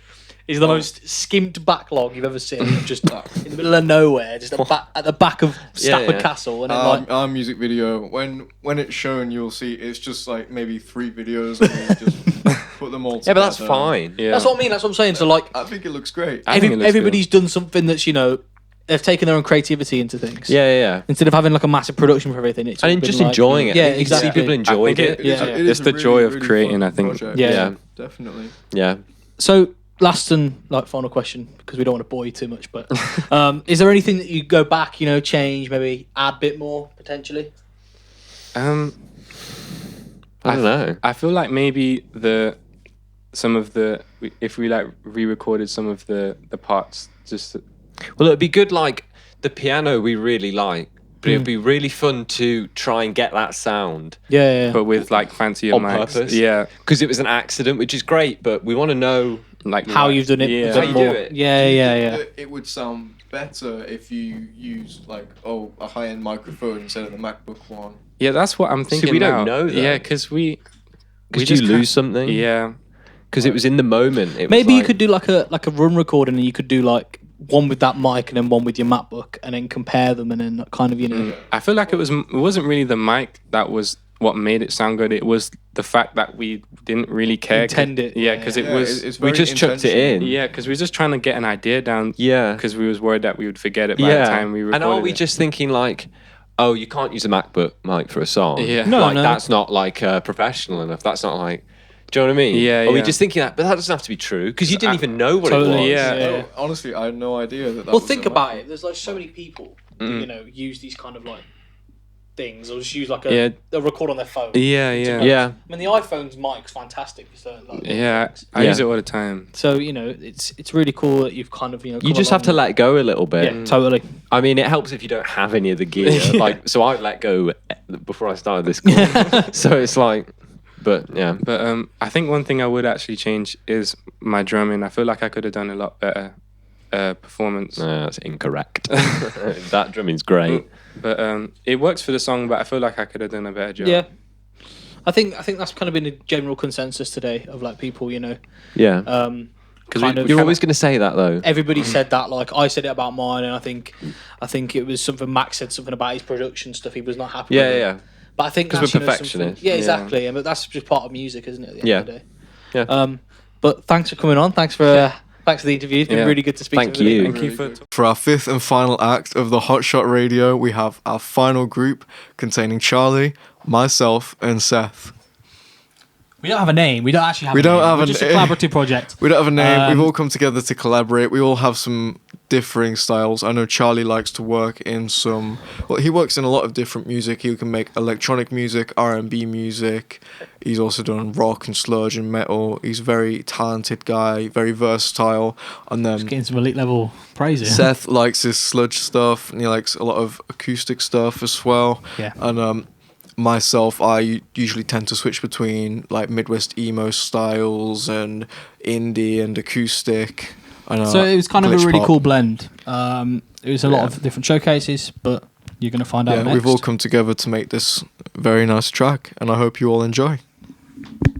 is the most skimmed backlog you've ever seen. Just in the middle of nowhere, just at the back of Stafford yeah. Castle, and then like our music video, when it's shown, you'll see it's just like maybe 3 videos and we just put them all Yeah, together. but that's fine. Yeah. that's what I mean. That's what I'm saying. So like, I think it looks great. I think it looks everybody's done something that's they've taken their own creativity into things. Yeah. Instead of having like a massive production for everything, it's And been just like- enjoying it. Yeah, I think you can see exactly. people enjoyed I think it. Yeah. It's the joy of creating, I think. project. Yeah. Definitely. Yeah. So last and final question, because we don't want to bore you too much, but is there anything that you go back, change, maybe add a bit more potentially? I don't know. I feel like maybe if we like re-recorded some of the parts, just Well, it'd be good, like, the piano we really like, but it'd be really fun to try and get that sound Yeah. but with like fancier on mics. purpose. Yeah, Because it was an accident, which is great, but we want to know. like How you've done it? Yeah. a How bit you more. do it. Yeah. It would sound better if you used like a high-end microphone instead of the MacBook one. Yeah, that's what I'm thinking. we don't now. know, though. Yeah, because we Did just you can't- lose something? Yeah, Because it was in the moment. It was Maybe you like- could do like a run recording, and you could do like one with that mic and then one with your MacBook, and then compare them, and then kind of, you know. I feel like it wasn't really the mic that was what made it sound good. It was the fact that we didn't really care. Intend it. Yeah, because we just chucked it in. Yeah, because we were just trying to get an idea down. Yeah. Because we was worried that we would forget it by the time we recorded And are we it. just thinking like, oh, you can't use a MacBook mic for a song? Yeah. No, like, no. that's not like professional enough. That's not like, do you know what I mean? Yeah, Are we yeah. just thinking that? But that doesn't have to be true because you didn't even know what Totally, it was. Yeah. Honestly, I had no idea that. Well, was think a about it. There's like so many people who, you know, use these kind of like things, or just use like they'll record on their phone. Yeah. Yeah. I mean, the iPhone's mic's fantastic. So, like, Yeah, I use it all the time. So, you know, it's really cool that you've kind of, you know. You just have to let go a little bit. Yeah, totally. I mean, it helps if you don't have any of the gear. Like, so I let go before I started this call. So it's like, but yeah. But I think one thing I would actually change is my drumming. I feel like I could have done a lot better performance. No, that's incorrect. That drumming's great. But it works for the song, but I feel like I could have done a better job. Yeah. I think that's kind of been a general consensus today of like people, you know. Yeah. Because You're always going to say that though. Everybody said that. Like I said it about mine, and I think it was something Max said something about his production stuff. He was not happy. with it. Yeah. But I think 'Cause that's, we're you know, perfectionists. Yeah, exactly. But that's just part of music, isn't it? At the end of the day. Yeah. But thanks for coming on. Thanks for the interview. It's been really good to speak Thank to you. you. Thank you For our fifth and final act of the Hot Shot Radio, we have our final group containing Charlie, myself, and Seth. We don't have a name. We don't actually have We a don't name. have We're a just a name. collaborative project. We don't have a name. We've Um, all come together to collaborate. We all have some differing styles. I know Charlie likes to work in he works in a lot of different music. He can make electronic music, R&B music. He's also done rock and sludge and metal. He's a very talented guy, very versatile. And then Getting some elite level praise here. Seth likes his sludge stuff, and he likes a lot of acoustic stuff as well. Yeah. And myself, I usually tend to switch between like Midwest emo styles and indie and acoustic. And, So it was kind of a glitch really pop. cool blend. It was a lot of different showcases, but you're going to find out Yeah, next. we've all come together to make this very nice track, and I hope you all enjoy.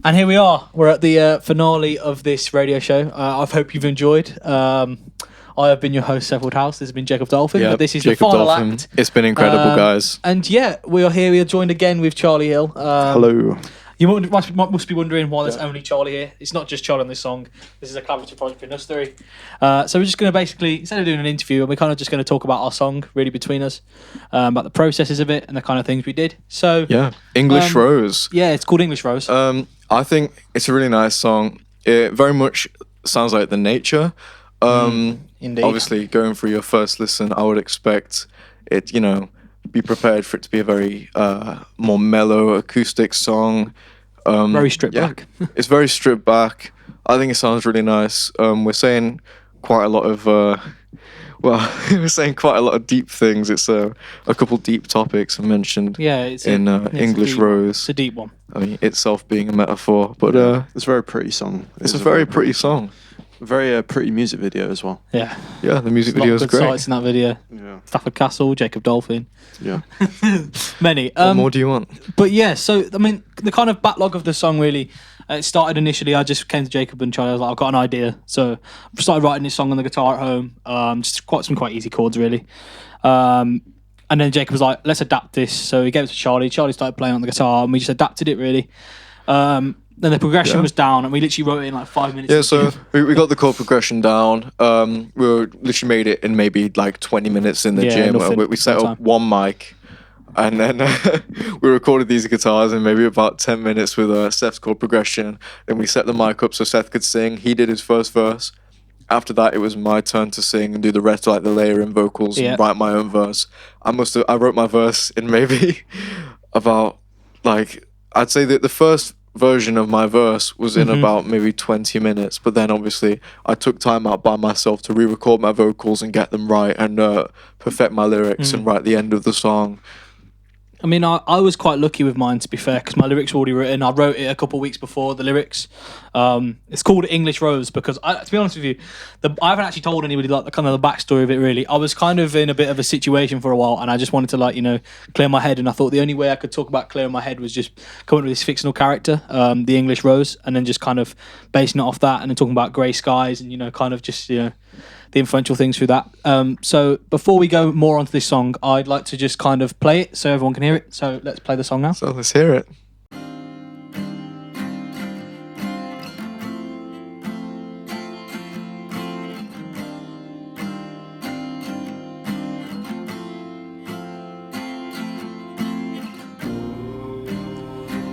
And here we are. We're at the finale of this radio show. I hope you've enjoyed. I have been your host, Sheffield House. This has been Jacob Dolphin. Yeah, But this is Jacob the final Dolphin. act. It's been incredible, guys. And yeah, we are here. We are joined again with Charlie Hill. Hello. You must be wondering why there's only Charlie here. It's not just Charlie on this song. This is a collaborative project between us three. So we're just going to basically, instead of doing an interview, we're kind of just going to talk about our song, really between us, about the processes of it and the kind of things we did. So Yeah, English Rose. Yeah, it's called English Rose. I think it's a really nice song. It very much sounds like The Nature. Indeed. Obviously, going through your first listen, I would expect it, be prepared for it to be a very more mellow acoustic song. Very stripped back. It's very stripped back. I think it sounds really nice. We're saying quite a lot of, we're saying quite a lot of deep things. It's a couple deep topics mentioned Yeah, it's English Rose. It's a deep one. I mean, itself being a metaphor, but It's a very pretty song. it's a very pretty song. Very pretty music video as well. Yeah. Yeah, the music There's a lot video of is good great. sights in that video. Yeah. Stafford Castle, Jacob Dolphin. Yeah. Many. What more do you want? But yeah, so I mean, the kind of backlog of the song really, it started initially. I just came to Jacob and Charlie. I was like, I've got an idea, so I started writing this song on the guitar at home. Just quite easy chords really. And then Jacob was like, let's adapt this. So he gave it to Charlie. Charlie started playing on the guitar, and we just adapted it really. Then the progression was down, and we literally wrote it in like 5 minutes. Yeah, so we got the chord progression down. We literally made it in maybe like 20 minutes in the gym. nothing. We set No up time. one mic, and then we recorded these guitars in maybe about 10 minutes with Seth's chord progression. Then we set the mic up so Seth could sing. He did his first verse. After that, it was my turn to sing and do the rest, like the layering vocals, Yeah. and write my own verse. I wrote my verse in maybe about, like, I'd say that the first version of my verse was in about maybe 20 minutes, but then obviously I took time out by myself to re-record my vocals and get them right and perfect my lyrics and write the end of the song. I mean, I was quite lucky with mine, to be fair, because my lyrics were already written. I wrote it a couple of weeks before the lyrics. It's called English Rose because, to be honest with you, I haven't actually told anybody like the kind of the backstory of it. Really, I was kind of in a bit of a situation for a while, and I just wanted to clear my head. And I thought the only way I could talk about clearing my head was just coming up with this fictional character, the English Rose, and then just kind of basing it off that, and then talking about grey skies, and kind of just the influential things through that. So before we go more onto this song, I'd like to just kind of play it so everyone can hear it. So let's play the song now. So let's hear it.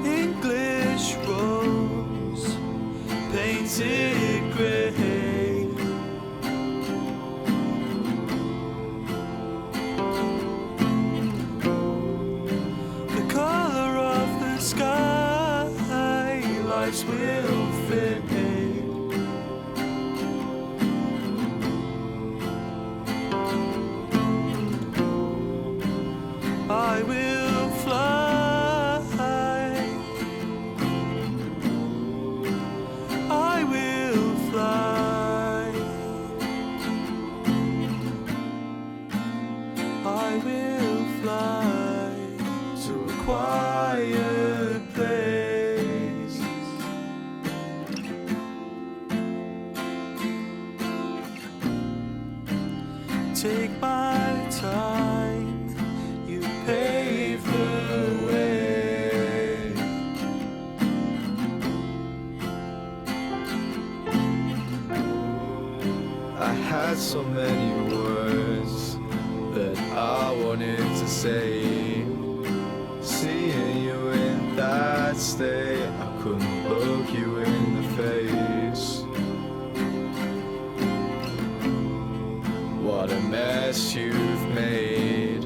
English rose painted grey. The color of the sky, lights will fade. I will fly. I will fly. I will fly to a quiet place. Take my time, you pave the way. I had so many words that I wanted to say. Seeing you in that state, I couldn't look you in the face. What a mess you've made.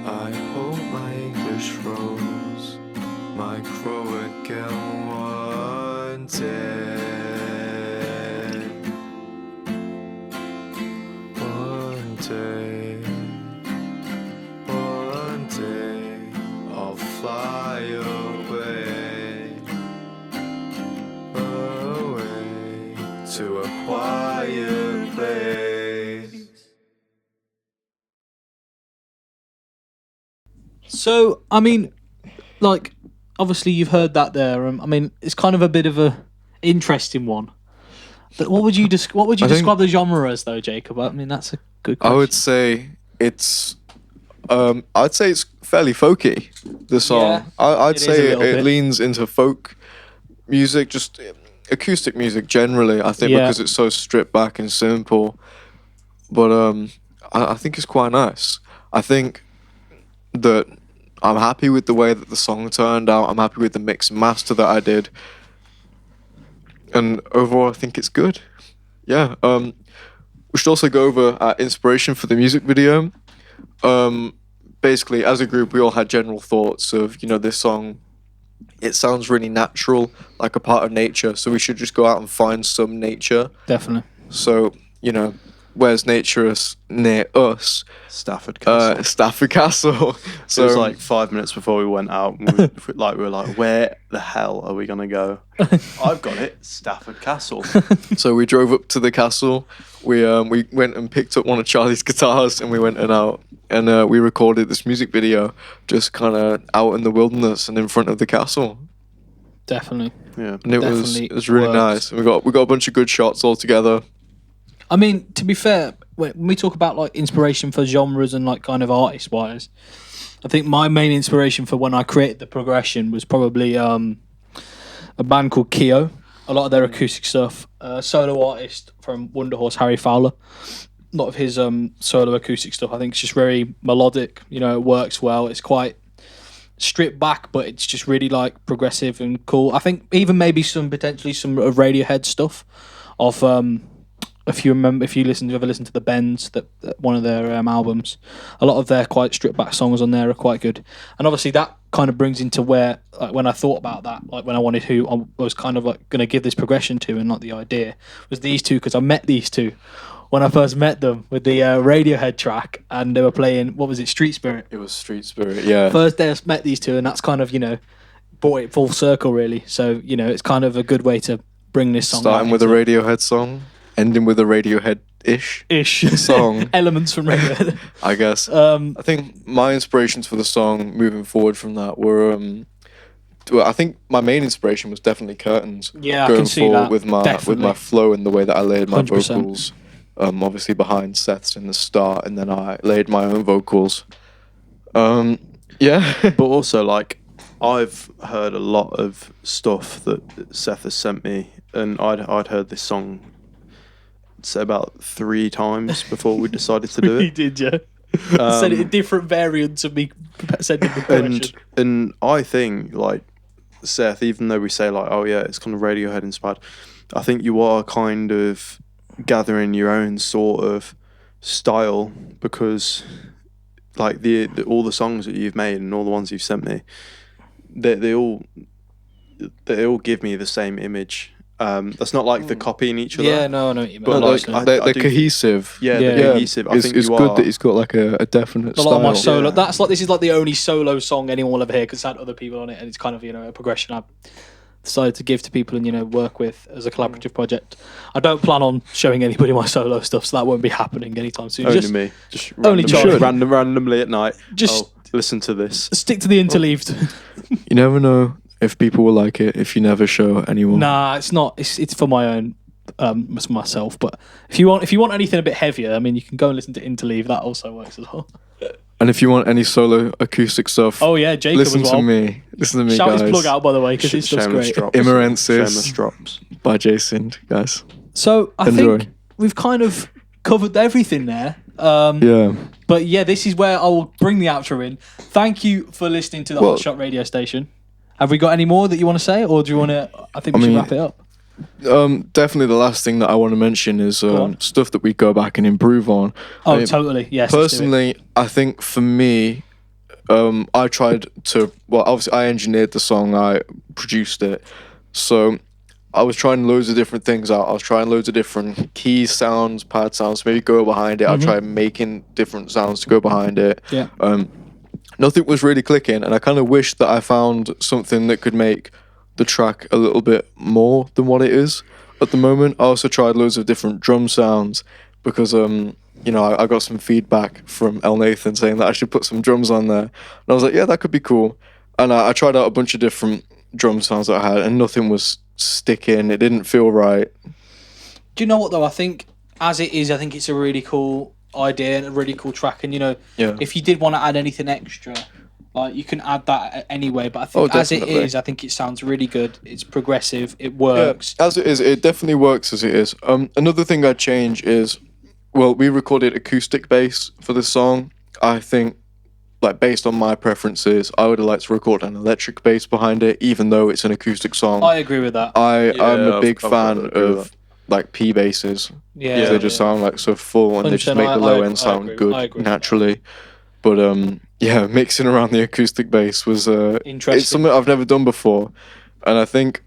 I hope my English rose might grow again one day. One day, one day, I'll fly away, away to a quiet place. So, I mean, like, obviously you've heard that there. I mean, it's kind of a bit of a interesting one. But what would you describe the genre as, though, Jacob? I mean, that's a good question. I would say I'd say it's fairly folky. The song, Yeah, I'd it is say a little it bit. leans into folk music, just acoustic music generally. I think Yeah. because it's so stripped back and simple. But I think it's quite nice. I think that I'm happy with the way that the song turned out. I'm happy with the mix and master that I did. And overall, I think it's good. Yeah. We should also go over our inspiration for the music video. Basically, as a group, we all had general thoughts of, this song, it sounds really natural, like a part of nature. So we should just go out and find some nature. Definitely. So, where's nature near us? Stafford Castle. Stafford Castle. So it was like 5 minutes before we went out. And we were like, where the hell are we gonna go? I've got it, Stafford Castle. So we drove up to the castle. We went and picked up one of Charlie's guitars, and we went out and we recorded this music video, just kind of out in the wilderness and in front of the castle. Definitely. Yeah, and it was really nice. We got a bunch of good shots all together. I mean, to be fair, when we talk about like inspiration for genres and like kind of artist wise, I think my main inspiration for when I created the progression was probably a band called Keo. A lot of their acoustic stuff. Solo artist from Wonder Horse, Harry Fowler. A lot of his solo acoustic stuff, I think, it's just very melodic. It works well. It's quite stripped back, but it's just really like progressive and cool. I think even maybe potentially some of Radiohead stuff of if you ever listen to the Bends, that one of their albums, a lot of their quite stripped back songs on there are quite good. And obviously that kind of brings into where, like, when I thought about that, like when I wanted who I was kind of like going to give this progression to, and like the idea was these two, because I met these two when I first met them with the Radiohead track, and they were playing, what was it, Street Spirit? It was Street Spirit, yeah. First day I met these two, and that's kind of, brought it full circle really. So, it's kind of a good way to bring this song starting with a Radiohead song, ending with a Radiohead-ish song. Elements from Radiohead. I guess. I think my inspirations for the song moving forward from that were well, I think my main inspiration was definitely Curtains. Yeah, I going can see forward that. with my Definitely. flow and the way that I laid my 100%. vocals. Obviously behind Seth's in the start, and then I laid my own vocals. Yeah. But also, like, I've heard a lot of stuff that Seth has sent me, and I'd heard this song, say, about 3 times before we decided to do You it. did, yeah. Said it in different variants of me sending the question. And I think, like, Seth, even though we say, like, oh yeah, it's kind of Radiohead inspired, I think you are kind of gathering your own sort of style, because like the all the songs that you've made and all the ones you've sent me, they all give me the same image. That's not like they're copying each other. Yeah, no, I know what you mean. But like they're cohesive. They're cohesive. I think it's good that it's got like a definite A style. lot of my solo. That's like, this is like the only solo song anyone will ever hear, because it's had other people on it, and it's kind of, you know, a progression I've decided to give to people and, you know, work with as a collaborative project. I don't plan on showing anybody my solo stuff, so that won't be happening anytime soon. Only me. Just only Charlie. randomly at night. Just listen to this. Stick to the interleaved. You never know if people will like it if you never show anyone. Nah, it's not. It's for my own, myself. But if you want anything a bit heavier, I mean, you can go and listen to Interleave. That also works as well. And if you want any solo acoustic stuff, oh yeah, Jacob listen as well. to me. Listen to me, Shout guys. his plug out, by the way, because his stuff's great. Immerensis by Jason, guys. So I Enjoy. think we've kind of covered everything there. Yeah. But yeah, this is where I will bring the outro in. Thank you for listening to the Hot Shot radio station. Have we got any more that you want to say, or do you want to? I think we should wrap it up. Definitely the last thing that I want to mention is stuff that we go back and improve on. Oh, totally. Yes. Personally, I think for me, I tried to. Well, obviously, I engineered the song, I produced it, so I was trying loads of different things out. I was trying loads of different key sounds, pad sounds, maybe go behind it. I tried making different sounds to go behind it. Yeah. Nothing was really clicking, and I kind of wished that I found something that could make the track a little bit more than what it is at the moment. I also tried loads of different drum sounds because you know, I got some feedback from El Nathan saying that I should put some drums on there, and I was like, yeah, that could be cool. And I tried out a bunch of different drum sounds that I had, and nothing was sticking. It didn't feel right. Do you know what though? I think as it is, I think it's a really cool idea and a really cool track. And you know, if you did want to add anything extra, like, you can add that anyway. But I think as it is, I think it sounds really good. It's progressive. It works. Yeah, as it is, it definitely works as it is. Another thing I'd change is, well, we recorded acoustic bass for this song. I think, like, based on my preferences, I would have liked to record an electric bass behind it, even though it's an acoustic song. I agree with that. I'm a big fan of like P basses. Yeah, they just sound like so full, and they just make the low end sound good naturally. But yeah, mixing around the acoustic bass was interesting. It's something I've never done before, and I think,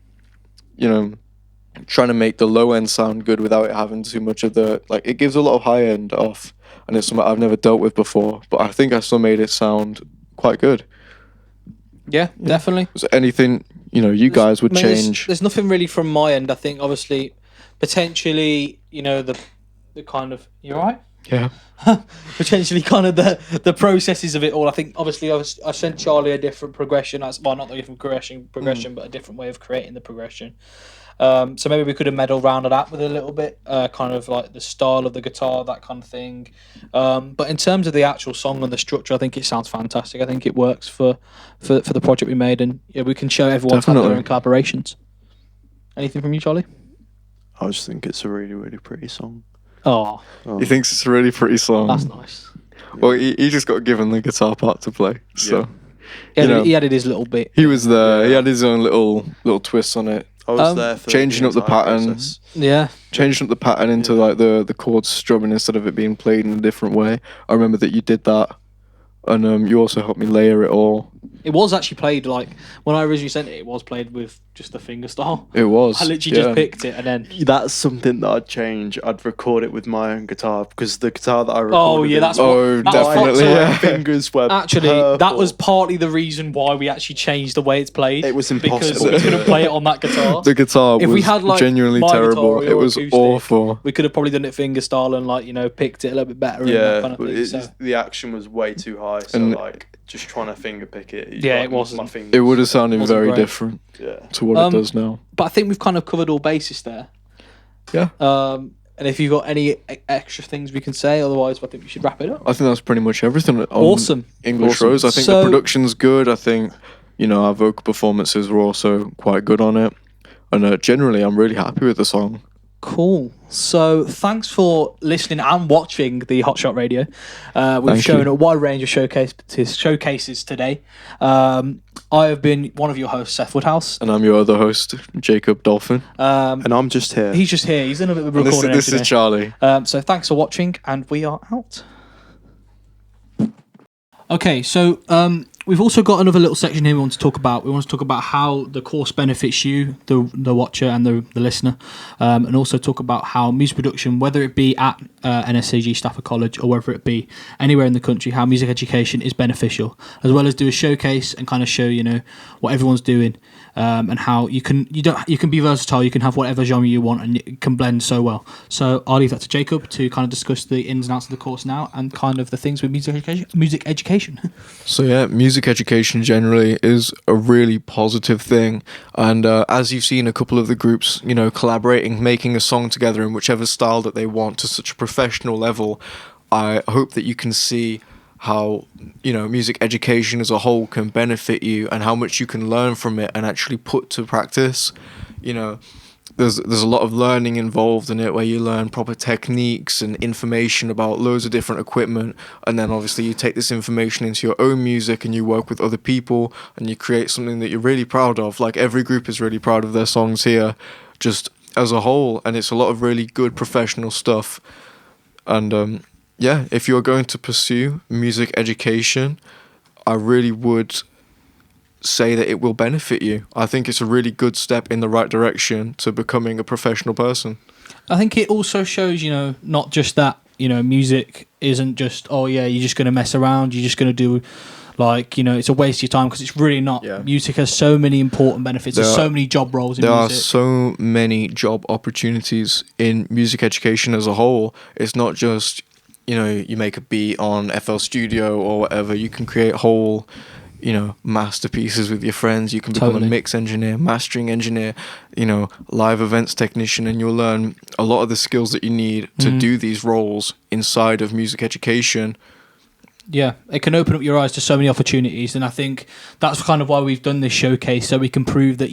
you know, trying to make the low end sound good without it having too much of the, like, it gives a lot of high end off, and it's something I've never dealt with before. But I think I still made it sound quite good. Yeah, definitely. Was there anything, you know, you guys would change? There's nothing really from my end. I think obviously, potentially, you know, the kind of, you all right? Yeah. Potentially kind of the processes of it all. I think obviously I sent Charlie a different progression. Well, not a different progression, but a different way of creating the progression. So maybe we could have meddled around that with a little bit, kind of like the style of the guitar, that kind of thing. But in terms of the actual song and the structure, I think it sounds fantastic. I think it works for the project we made, and yeah, we can show everyone's had their own collaborations. Anything from you, Charlie? I just think it's a really, really pretty song. Oh. He thinks it's a really pretty song. That's nice. Well, he just got given the guitar part to play, so he added his little bit. He was there. He had his own little twists on it. I was there for changing up the pattern. Process. Yeah, changing up the pattern into like the chords strumming instead of it being played in a different way. I remember that you did that, and you also helped me layer it all. It was actually played, like, when I originally sent it, it was played with just the finger style. It was. I literally just picked it and then... That's something that I'd change. I'd record it with my own guitar, because the guitar that I recorded... Oh, yeah, that's definitely, my fingers were actually, purple. that was partly the reason why we actually changed the way it's played. It was impossible. Because we couldn't play it on that guitar. The guitar if was we had, like, genuinely my terrible. guitar It was acoustic, awful. We could have probably done it finger style and, like, you know, picked it a little bit better. Yeah, and that kind of thing, the action was way too high, so, and like... just trying to finger pick it. Yeah, it wasn't. My fingers, It would have sounded Wasn't very great. different to what it does now. But I think we've kind of covered all bases there. Yeah. And if you've got any extra things we can say, otherwise I think we should wrap it up. I think that's pretty much everything on Awesome. English Awesome. Rose. I think So- the production's good. I think, our vocal performances were also quite good on it. And generally, I'm really happy with the song. Cool. So thanks for listening and watching the Hot Shot Radio. We've Thank shown you. a wide range of showcases today. I have been one of your hosts, Seth Woodhouse. And I'm your other host, Jacob Dolphin. And I'm just here. He's just here. He's in a bit of a And recording. this is Charlie. So thanks for watching, and we are out. Okay, so we've also got another little section here we want to talk about. We want to talk about how the course benefits you, the watcher and the listener, and also talk about how music production, whether it be at NSCG Stafford College or whether it be anywhere in the country, how music education is beneficial, as well as do a showcase and kind of show what everyone's doing, and how you can be versatile. You can have whatever genre you want, and it can blend so well. So I'll leave that to Jacob to kind of discuss the ins and outs of the course now, and kind of the things with music education. So yeah, music education generally is a really positive thing, and as you've seen a couple of the groups, collaborating, making a song together in whichever style that they want to such a professional level, I hope that you can see how music education as a whole can benefit you and how much you can learn from it and actually put to practice. There's a lot of learning involved in it, where you learn proper techniques and information about loads of different equipment, and then obviously you take this information into your own music and you work with other people and you create something that you're really proud of. Like every group is really proud of their songs here, just as a whole, and it's a lot of really good professional stuff. And if you're going to pursue music education, I really would say that it will benefit you. I think it's a really good step in the right direction to becoming a professional person. I think it also shows, not just that, music isn't just, you're just going to mess around, you're just going to do, it's a waste of your time, because it's really not. Yeah. Music has so many important benefits. There's so many job roles in music. There are so many job opportunities in music education as a whole. It's not just, you make a beat on FL Studio or whatever. You can create whole masterpieces with your friends. You can become a mix engineer, mastering engineer, live events technician, and you'll learn a lot of the skills that you need to do these roles inside of music education. Yeah, it can open up your eyes to so many opportunities, and I think that's kind of why we've done this showcase, so we can prove that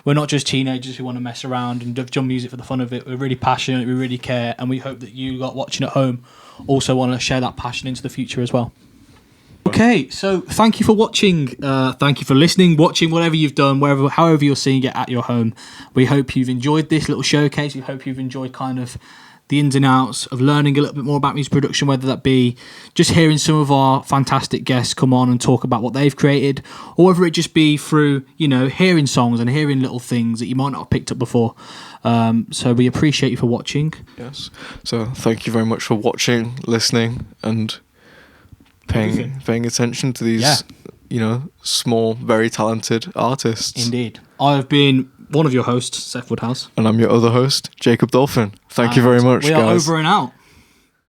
we're not just teenagers who want to mess around and done music for the fun of it. We're really passionate, we really care, and we hope that you lot watching at home also want to share that passion into the future as well. Okay, so thank you for watching. Thank you for listening, watching, whatever you've done, however you're seeing it at your home. We hope you've enjoyed this little showcase. We hope you've enjoyed kind of the ins and outs of learning a little bit more about music production, whether that be just hearing some of our fantastic guests come on and talk about what they've created, or whether it just be through, hearing songs and hearing little things that you might not have picked up before. So we appreciate you for watching. Yes. So thank you very much for watching, listening, and paying attention to these, small, very talented artists. Indeed. I have been one of your hosts, Seth Woodhouse. And I'm your other host, Jacob Dolphin. Thank you very much, guys. We are over and out.